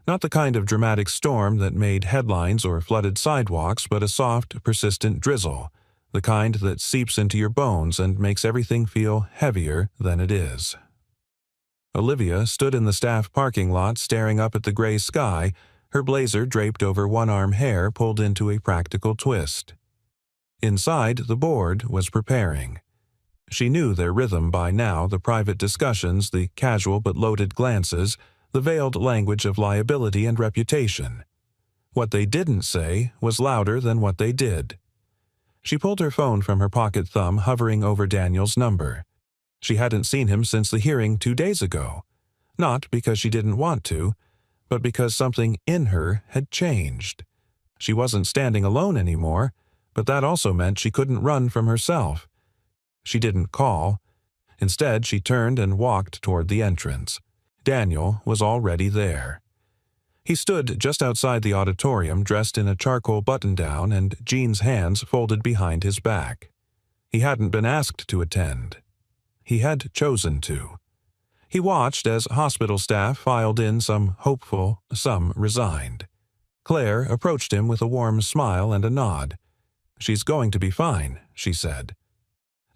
[SPEAKER 1] Not the kind of dramatic storm that made headlines or flooded sidewalks, but a soft, persistent drizzle, the kind that seeps into your bones and makes everything feel heavier than it is. Olivia stood in the staff parking lot staring up at the gray sky, her blazer draped over one-arm hair pulled into a practical twist. Inside, the board was preparing. She knew their rhythm by now, the private discussions, the casual but loaded glances, the veiled language of liability and reputation. What they didn't say was louder than what they did. She pulled her phone from her pocket thumb, hovering over Daniel's number. She hadn't seen him since the hearing 2 days ago. Not because she didn't want to, but because something in her had changed. She wasn't standing alone anymore, but that also meant she couldn't run from herself. She didn't call. Instead, she turned and walked toward the entrance. Daniel was already there. He stood just outside the auditorium, dressed in a charcoal button-down and jeans hands folded behind his back. He hadn't been asked to attend. He had chosen to. He watched as hospital staff filed in, some hopeful, some resigned. Claire approached him with a warm smile and a nod. "She's going to be fine," she said.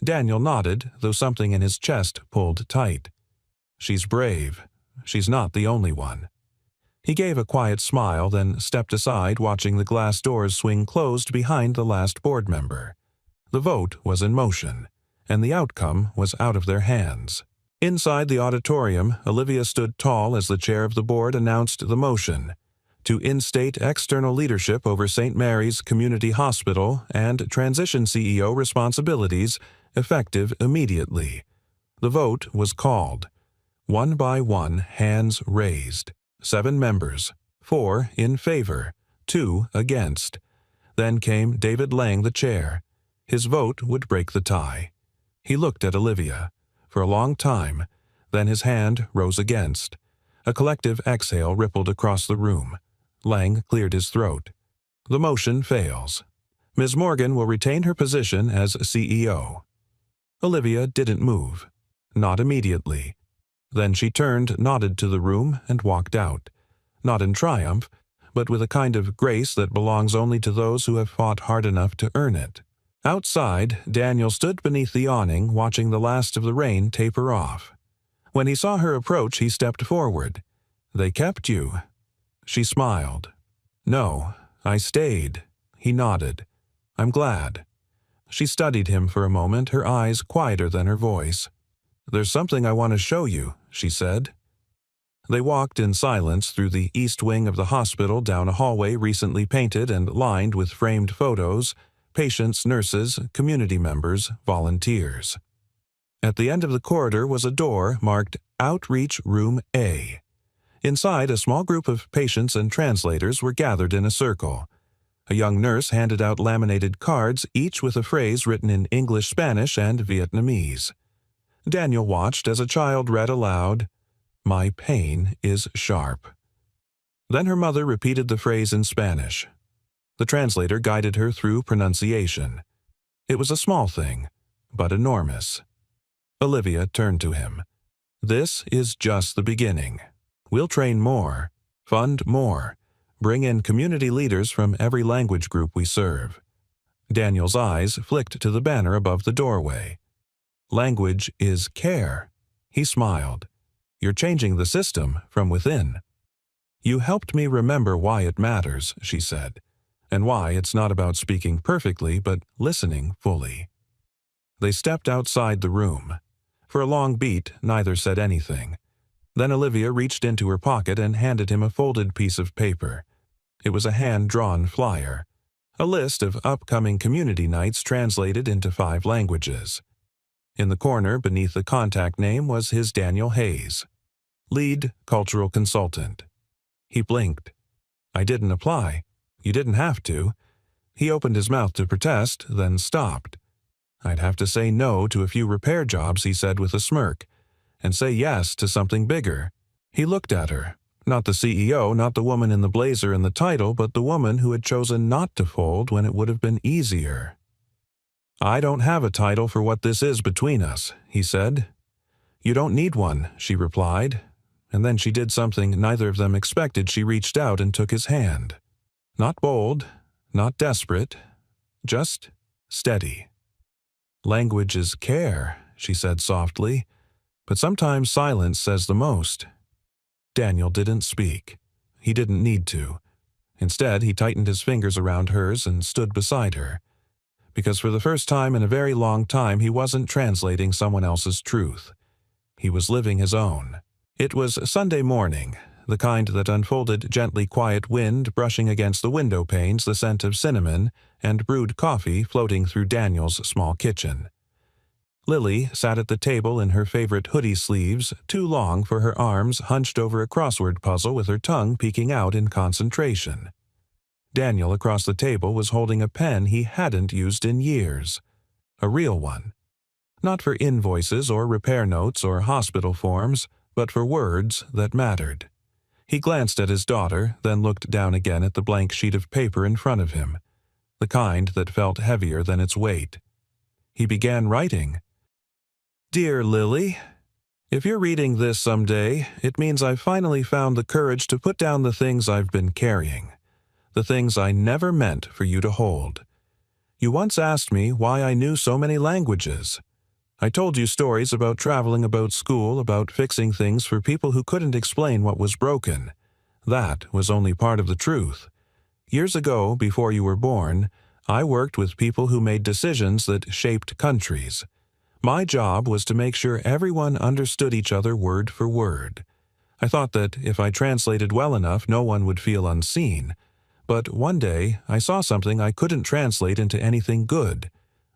[SPEAKER 1] Daniel nodded, though something in his chest pulled tight. "She's brave. She's not the only one." He gave a quiet smile, then stepped aside, watching the glass doors swing closed behind the last board member. The vote was in motion, and the outcome was out of their hands. Inside the auditorium, Olivia stood tall as the chair of the board announced the motion: to instate external leadership over St. Mary's Community Hospital and transition CEO responsibilities, effective immediately. The vote was called. One by one, hands raised. 7 members, 4 in favor, 2 against. Then came David Lang, the chair. His vote would break the tie. He looked at Olivia for a long time, then his hand rose against. A collective exhale rippled across the room. Lang cleared his throat. "The motion fails. Ms. Morgan will retain her position as CEO." Olivia didn't move. Not immediately. Then she turned, nodded to the room, and walked out. Not in triumph, but with a kind of grace that belongs only to those who have fought hard enough to earn it. Outside, Daniel stood beneath the awning, watching the last of the rain taper off. When he saw her approach, he stepped forward. "They kept you." She smiled. "No, I stayed." He nodded. "I'm glad." She studied him for a moment, her eyes quieter than her voice. "There's something I want to show you," she said. They walked in silence through the east wing of the hospital, down a hallway recently painted and lined with framed photos, patients, nurses, community members, volunteers. At the end of the corridor was a door marked Outreach Room A. Inside, a small group of patients and translators were gathered in a circle. A young nurse handed out laminated cards, each with a phrase written in English, Spanish, and Vietnamese. Daniel watched as a child read aloud, "My pain is sharp." Then her mother repeated the phrase in Spanish. The translator guided her through pronunciation. It was a small thing, but enormous. Olivia turned to him. "This is just the beginning. We'll train more, fund more, bring in community leaders from every language group we serve." Daniel's eyes flicked to the banner above the doorway. "Language is care." He smiled. "You're changing the system from within." "You helped me remember why it matters," she said, "and why it's not about speaking perfectly, but listening fully." They stepped outside the room. For a long beat, neither said anything. Then Olivia reached into her pocket and handed him a folded piece of paper. It was a hand-drawn flyer. A list of upcoming community nights translated into 5 languages. In the corner beneath the contact name was his Daniel Hayes, lead cultural consultant. He blinked. "I didn't apply. You didn't have to." He opened his mouth to protest, then stopped. "I'd have to say no to a few repair jobs," he said with a smirk, "and say yes to something bigger." He looked at her. Not the CEO, not the woman in the blazer and the title, but the woman who had chosen not to fold when it would have been easier. "I don't have a title for what this is between us," he said. "You don't need one," she replied, and then she did something neither of them expected. She reached out and took his hand. Not bold, not desperate, just steady. "Language is care," she said softly, "but sometimes silence says the most." Daniel didn't speak. He didn't need to. Instead, he tightened his fingers around hers and stood beside her. Because for the first time in a very long time, he wasn't translating someone else's truth. He was living his own. It was Sunday morning, the kind that unfolded gently quiet wind brushing against the window panes, the scent of cinnamon, and brewed coffee floating through Daniel's small kitchen. Lily sat at the table in her favorite hoodie sleeves, too long for her arms, hunched over a crossword puzzle with her tongue peeking out in concentration. Daniel across the table was holding a pen he hadn't used in years. A real one. Not for invoices or repair notes or hospital forms, but for words that mattered. He glanced at his daughter, then looked down again at the blank sheet of paper in front of him, the kind that felt heavier than its weight. He began writing. "Dear Lily, if you're reading this someday, it means I've finally found the courage to put down the things I've been carrying, the things I never meant for you to hold. You once asked me why I knew so many languages. I told you stories about traveling, about school, about fixing things for people who couldn't explain what was broken. That was only part of the truth. Years ago, before you were born, I worked with people who made decisions that shaped countries. My job was to make sure everyone understood each other word for word. I thought that if I translated well enough, no one would feel unseen. But one day, I saw something I couldn't translate into anything good.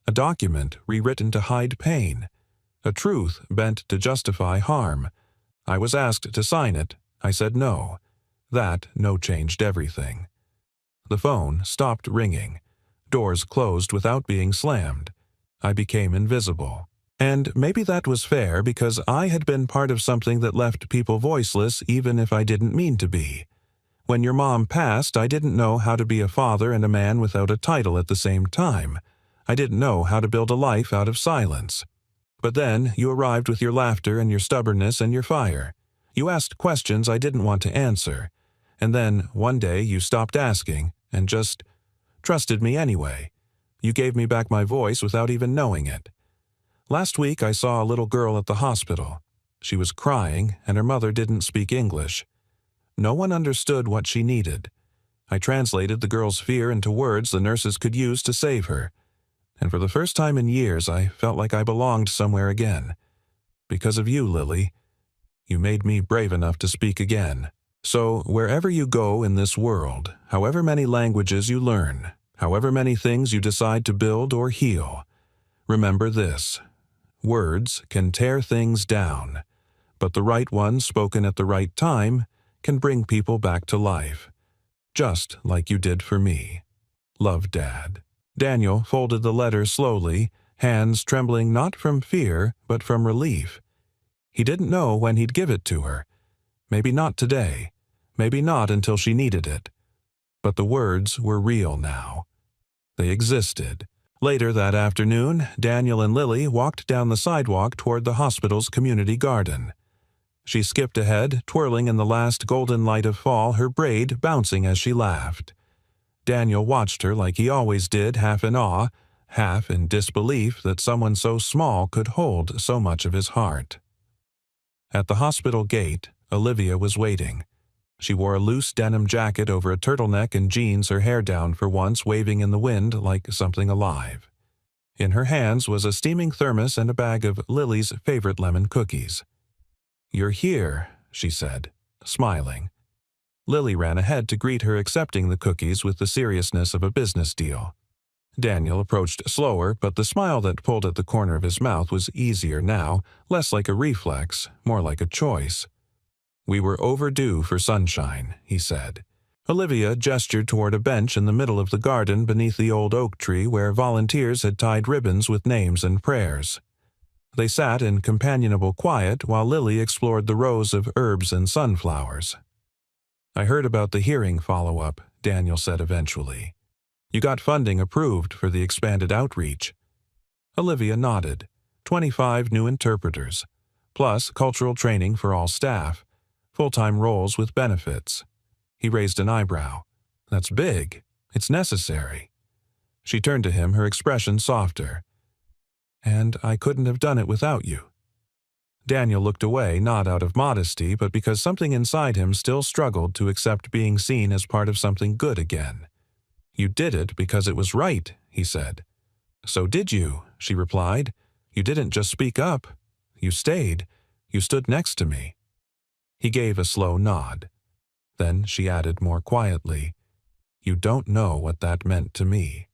[SPEAKER 1] A document rewritten to hide pain. A truth bent to justify harm. I was asked to sign it. I said no. That no changed everything. The phone stopped ringing. Doors closed without being slammed. I became invisible. And maybe that was fair because I had been part of something that left people voiceless even if I didn't mean to be. When your mom passed, I didn't know how to be a father and a man without a title at the same time. I didn't know how to build a life out of silence. But then you arrived with your laughter and your stubbornness and your fire. You asked questions I didn't want to answer. And then, one day, you stopped asking and just trusted me anyway. You gave me back my voice without even knowing it. Last week I saw a little girl at the hospital. She was crying, and her mother didn't speak English. No one understood what she needed. I translated the girl's fear into words the nurses could use to save her. And for the first time in years, I felt like I belonged somewhere again. Because of you, Lily. You made me brave enough to speak again. So, wherever you go in this world, however many languages you learn, however many things you decide to build or heal, remember this. Words can tear things down, but the right ones spoken at the right time can bring people back to life. Just like you did for me. Love, Dad. Daniel folded the letter slowly, hands trembling not from fear, but from relief. He didn't know when he'd give it to her. Maybe not today. Maybe not until she needed it. But the words were real now. They existed. Later that afternoon, Daniel and Lily walked down the sidewalk toward the hospital's community garden. She skipped ahead, twirling in the last golden light of fall, her braid bouncing as she laughed. Daniel watched her like he always did, half in awe, half in disbelief that someone so small could hold so much of his heart. At the hospital gate, Olivia was waiting. She wore a loose denim jacket over a turtleneck and jeans, her hair down for once, waving in the wind like something alive. In her hands was a steaming thermos and a bag of Lily's favorite lemon cookies. "You're here," she said, smiling. Lily ran ahead to greet her, accepting the cookies with the seriousness of a business deal. Daniel approached slower, but the smile that pulled at the corner of his mouth was easier now, less like a reflex, more like a choice. "We were overdue for sunshine," he said. Olivia gestured toward a bench in the middle of the garden beneath the old oak tree where volunteers had tied ribbons with names and prayers. They sat in companionable quiet while Lily explored the rows of herbs and sunflowers. "I heard about the hearing follow-up," Daniel said eventually. "You got funding approved for the expanded outreach." Olivia nodded. 25 new interpreters, plus cultural training for all staff, full-time roles with benefits. He raised an eyebrow. That's big. It's necessary. She turned to him, her expression softer. And I couldn't have done it without you. Daniel looked away, not out of modesty, but because something inside him still struggled to accept being seen as part of something good again. You did it because it was right, he said. So did you, she replied. You didn't just speak up. You stayed. You stood next to me. He gave a slow nod. Then she added more quietly, You don't know what that meant to me.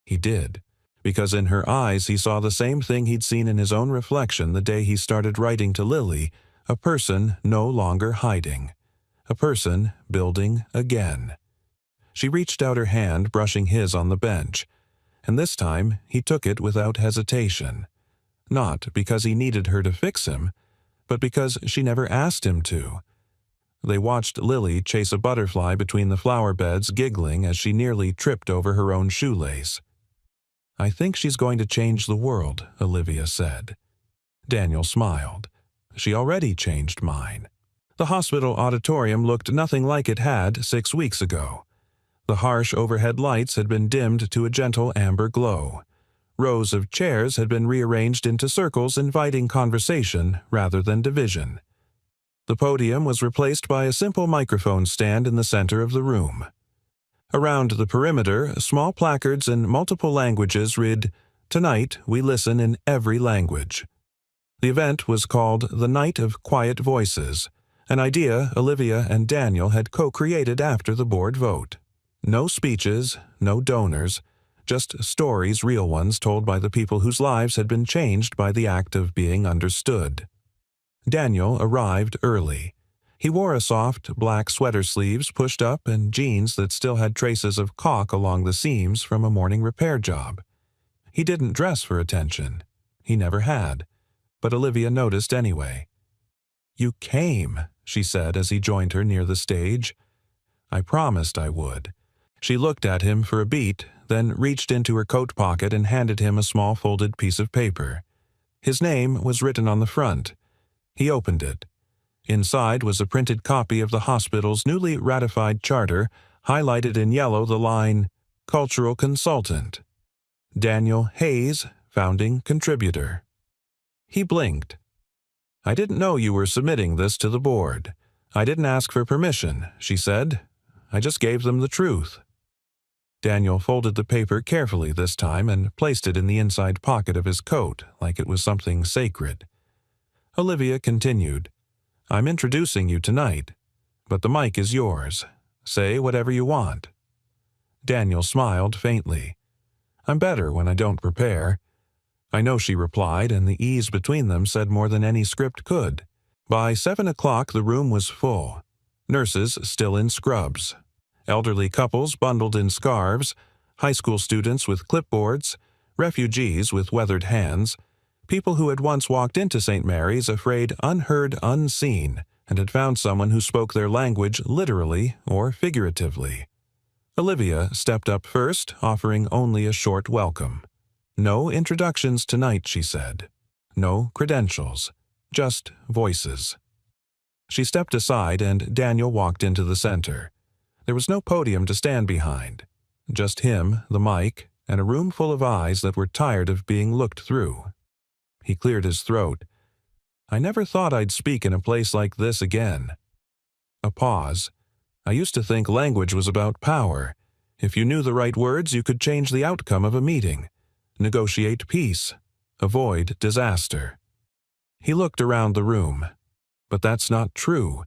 [SPEAKER 1] He did, because in her eyes he saw the same thing he'd seen in his own reflection the day he started writing to Lily, a person no longer hiding, a person building again. She reached out her hand, brushing his on the bench, and this time he took it without hesitation. Not because he needed her to fix him, but because she never asked him to. They watched Lily chase a butterfly between the flower beds, giggling as she nearly tripped over her own shoelace. I think she's going to change the world, Olivia said. Daniel smiled. She already changed mine. The hospital auditorium looked nothing like it had 6 weeks ago. The harsh overhead lights had been dimmed to a gentle amber glow. Rows of chairs had been rearranged into circles, inviting conversation rather than division. The podium was replaced by a simple microphone stand in the center of the room. Around the perimeter, small placards in multiple languages read, Tonight we listen in every language. The event was called the Night of Quiet Voices, an idea Olivia and Daniel had co-created after the board vote. No speeches, no donors, just stories, real ones told by the people whose lives had been changed by the act of being understood. Daniel arrived early. He wore a soft, black sweater sleeves pushed up and jeans that still had traces of caulk along the seams from a morning repair job. He didn't dress for attention. He never had. But Olivia noticed anyway. You came, she said as he joined her near the stage. I promised I would. She looked at him for a beat, then reached into her coat pocket and handed him a small folded piece of paper. His name was written on the front. He opened it. Inside was a printed copy of the hospital's newly ratified charter, highlighted in yellow the line, Cultural Consultant. Daniel Hayes, Founding Contributor. He blinked. I didn't know you were submitting this to the board. I didn't ask for permission, she said. I just gave them the truth. Daniel folded the paper carefully this time and placed it in the inside pocket of his coat like it was something sacred. Olivia continued, I'm introducing you tonight, but the mic is yours. Say whatever you want. Daniel smiled faintly. I'm better when I don't prepare. I know, she replied, and the ease between them said more than any script could. By 7 o'clock the room was full. Nurses still in scrubs. Elderly couples bundled in scarves, high school students with clipboards, refugees with weathered hands, people who had once walked into St. Mary's afraid unheard, unseen, and had found someone who spoke their language literally or figuratively. Olivia stepped up first, offering only a short welcome. No introductions tonight, she said. No credentials, just voices. She stepped aside and Daniel walked into the center. There was no podium to stand behind. Just him, the mic, and a room full of eyes that were tired of being looked through. He cleared his throat. I never thought I'd speak in a place like this again. A pause. I used to think language was about power. If you knew the right words, you could change the outcome of a meeting, negotiate peace, avoid disaster. He looked around the room. But that's not true.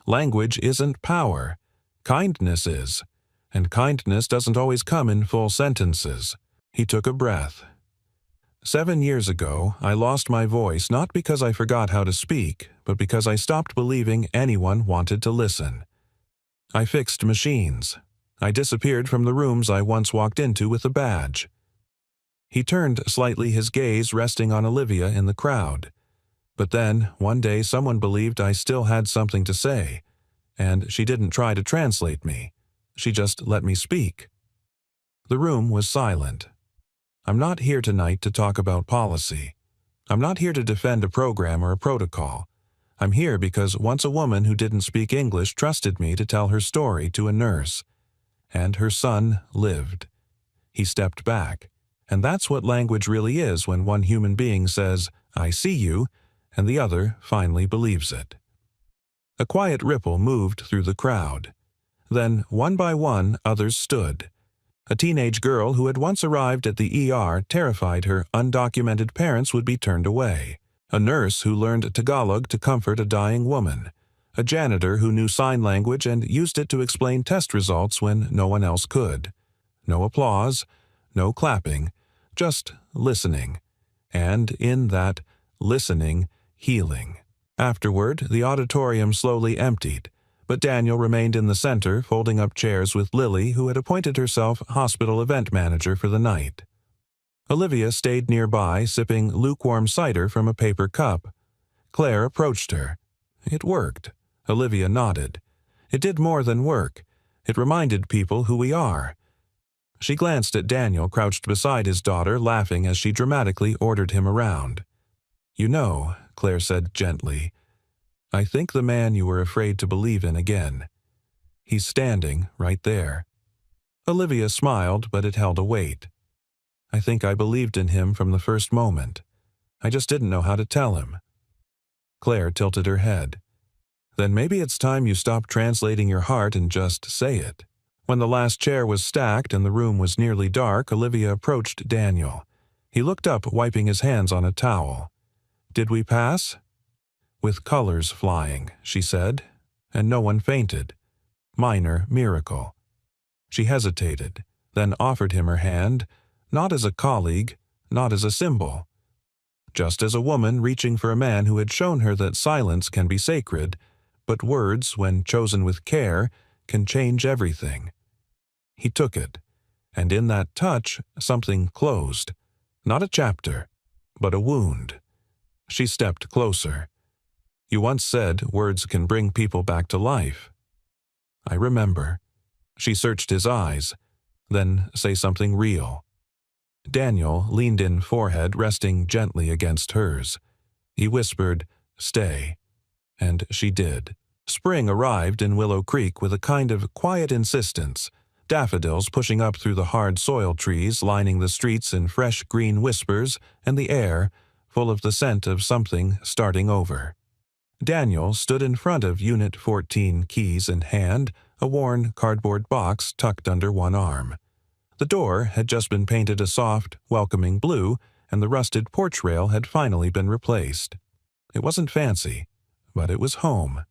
[SPEAKER 1] Language isn't power. Kindness is. And kindness doesn't always come in full sentences. He took a breath. 7 years ago, I lost my voice not because I forgot how to speak, but because I stopped believing anyone wanted to listen. I fixed machines. I disappeared from the rooms I once walked into with a badge. He turned slightly, his gaze resting on Olivia in the crowd. But then, one day someone believed I still had something to say, and she didn't try to translate me. She just let me speak. The room was silent. I'm not here tonight to talk about policy. I'm not here to defend a program or a protocol. I'm here because once a woman who didn't speak English trusted me to tell her story to a nurse. And her son lived. He stepped back. And that's what language really is when one human being says, "I see you," and the other finally believes it. A quiet ripple moved through the crowd. Then, one by one, others stood. A teenage girl who had once arrived at the ER terrified her undocumented parents would be turned away. A nurse who learned Tagalog to comfort a dying woman. A janitor who knew sign language and used it to explain test results when no one else could. No applause, no clapping, just listening. And in that listening, healing. Afterward, the auditorium slowly emptied, but Daniel remained in the center, folding up chairs with Lily, who had appointed herself hospital event manager for the night. Olivia stayed nearby, sipping lukewarm cider from a paper cup. Claire approached her. It worked. Olivia nodded. It did more than work. It reminded people who we are. She glanced at Daniel, crouched beside his daughter, laughing as she dramatically ordered him around. "You know," Claire said gently, "I think the man you were afraid to believe in again. He's standing right there." Olivia smiled, but it held a weight. "I think I believed in him from the first moment. I just didn't know how to tell him." Claire tilted her head. "Then maybe it's time you stopped translating your heart and just say it." When the last chair was stacked and the room was nearly dark, Olivia approached Daniel. He looked up, wiping his hands on a towel. "Did we pass?" "With colors flying," she said, "and no one fainted. Minor miracle." She hesitated, then offered him her hand, not as a colleague, not as a symbol. Just as a woman reaching for a man who had shown her that silence can be sacred, but words, when chosen with care, can change everything. He took it, and in that touch something closed. Not a chapter, but a wound. She stepped closer. "You once said words can bring people back to life." "I remember." She searched his eyes, then say something real. Daniel leaned in, forehead resting gently against hers. He whispered, "Stay." And she did. Spring arrived in Willow Creek with a kind of quiet insistence, daffodils pushing up through the hard soil trees lining the streets in fresh green whispers, and the air full of the scent of something starting over. Daniel stood in front of Unit 14, keys in hand, a worn cardboard box tucked under one arm. The door had just been painted a soft, welcoming blue, and the rusted porch rail had finally been replaced. It wasn't fancy, but it was home.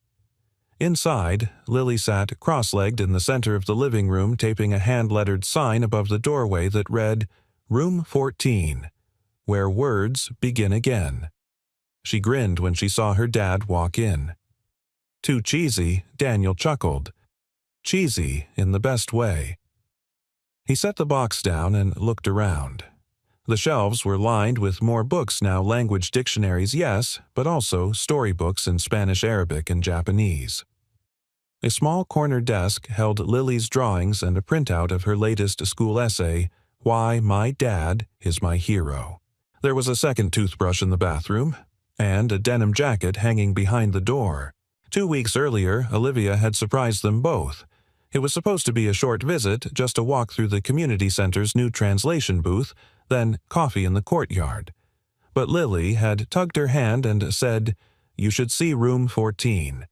[SPEAKER 1] Inside, Lily sat cross-legged in the center of the living room, taping a hand-lettered sign above the doorway that read, "Room 14, where words begin again." She grinned when she saw her dad walk in. Too cheesy, Daniel chuckled. Cheesy in the best way. He set the box down and looked around. The shelves were lined with more books now, language dictionaries, yes, but also storybooks in Spanish, Arabic, and Japanese. A small corner desk held Lily's drawings and a printout of her latest school essay, "Why My Dad is My Hero." There was a second toothbrush in the bathroom, and a denim jacket hanging behind the door. 2 weeks earlier, Olivia had surprised them both. It was supposed to be a short visit, just a walk through the community center's new translation booth, then coffee in the courtyard. But Lily had tugged her hand and said, "You should see room 14.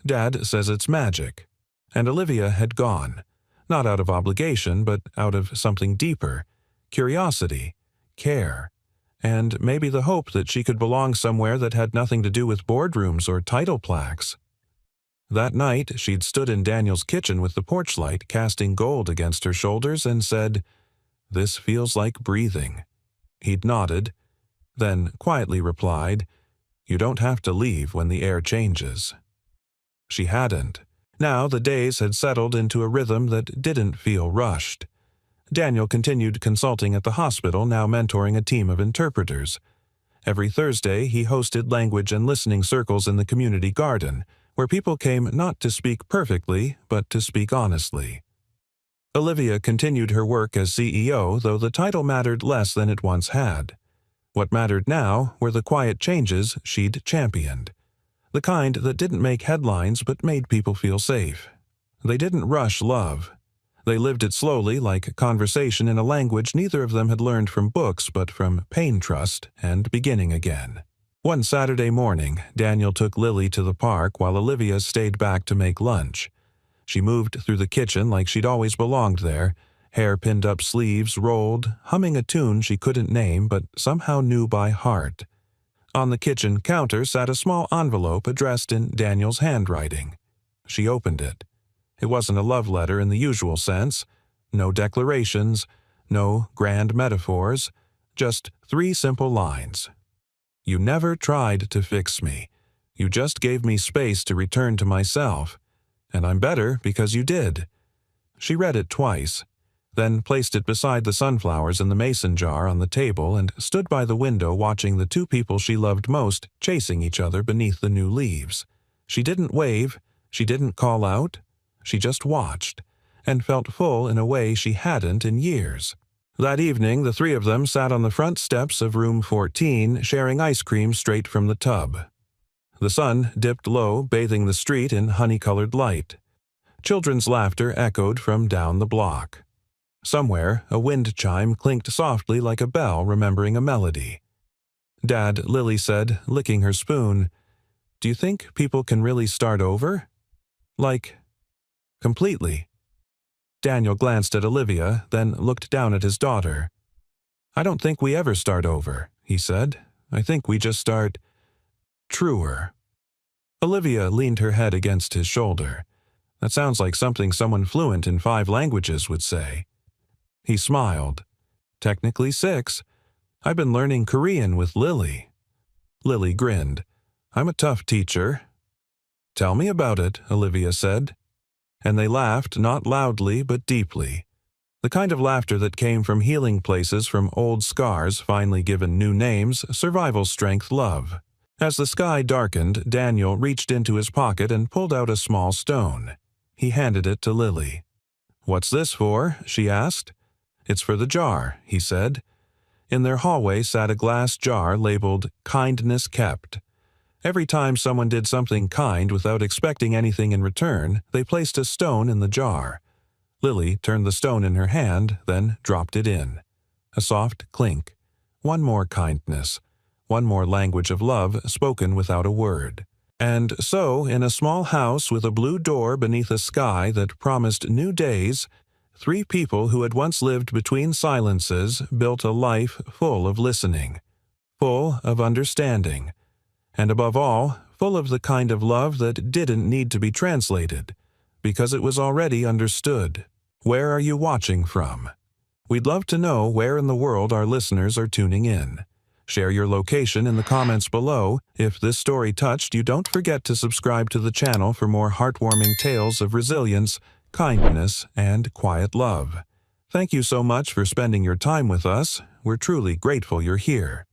[SPEAKER 1] Dad says it's magic." And Olivia had gone, not out of obligation, but out of something deeper, curiosity, care, and maybe the hope that she could belong somewhere that had nothing to do with boardrooms or title plaques. That night, she'd stood in Daniel's kitchen with the porch light casting gold against her shoulders and said, "This feels like breathing." He'd nodded, then quietly replied, "You don't have to leave when the air changes." She hadn't. Now the days had settled into a rhythm that didn't feel rushed. Daniel continued consulting at the hospital, now mentoring a team of interpreters. Every Thursday, he hosted language and listening circles in the community garden, where people came not to speak perfectly, but to speak honestly. Olivia continued her work as CEO, though the title mattered less than it once had. What mattered now were the quiet changes she'd championed. The kind that didn't make headlines but made people feel safe. They didn't rush love. They lived it slowly, like conversation in a language neither of them had learned from books but from pain trust and beginning again. One Saturday morning, Daniel took Lily to the park while Olivia stayed back to make lunch. She moved through the kitchen like she'd always belonged there, hair pinned up sleeves rolled, humming a tune she couldn't name but somehow knew by heart. On the kitchen counter sat a small envelope addressed in Daniel's handwriting. She opened it. It wasn't a love letter in the usual sense. No declarations, no grand metaphors, just 3 simple lines. You never tried to fix me. You just gave me space to return to myself. And I'm better because you did. She read it twice, then placed it beside the sunflowers in the mason jar on the table and stood by the window watching the 2 people she loved most chasing each other beneath the new leaves. She didn't wave, she didn't call out, she just watched, and felt full in a way she hadn't in years. That evening, the 3 of them sat on the front steps of room 14, sharing ice cream straight from the tub. The sun dipped low, bathing the street in honey-colored light. Children's laughter echoed from down the block. Somewhere, a wind chime clinked softly like a bell remembering a melody. Dad, Lily said, licking her spoon, "Do you think people can really start over? Like, completely?" Daniel glanced at Olivia, then looked down at his daughter. "I don't think we ever start over," he said. "I think we just start truer." Olivia leaned her head against his shoulder. "That sounds like something someone fluent in 5 languages would say." He smiled. "Technically 6. I've been learning Korean with Lily." Lily grinned. "I'm a tough teacher." "Tell me about it," Olivia said. And they laughed, not loudly but deeply. The kind of laughter that came from healing places, from old scars finally given new names, survival strength love. As the sky darkened, Daniel reached into his pocket and pulled out a small stone. He handed it to Lily. "What's this for?" she asked. "It's for the jar," he said. In their hallway sat a glass jar labeled "Kindness Kept." Every time someone did something kind without expecting anything in return, they placed a stone in the jar. Lily turned the stone in her hand, then dropped it in. A soft clink. One more kindness. One more language of love spoken without a word. And so, in a small house with a blue door beneath a sky that promised new days, 3 people who had once lived between silences built a life full of listening, full of understanding, and above all, full of the kind of love that didn't need to be translated, because it was already understood. Where are you watching from? We'd love to know where in the world our listeners are tuning in. Share your location in the comments below. If this story touched you, don't forget to subscribe to the channel for more heartwarming tales of resilience, kindness, and quiet love. Thank you so much for spending your time with us. We're truly grateful you're here.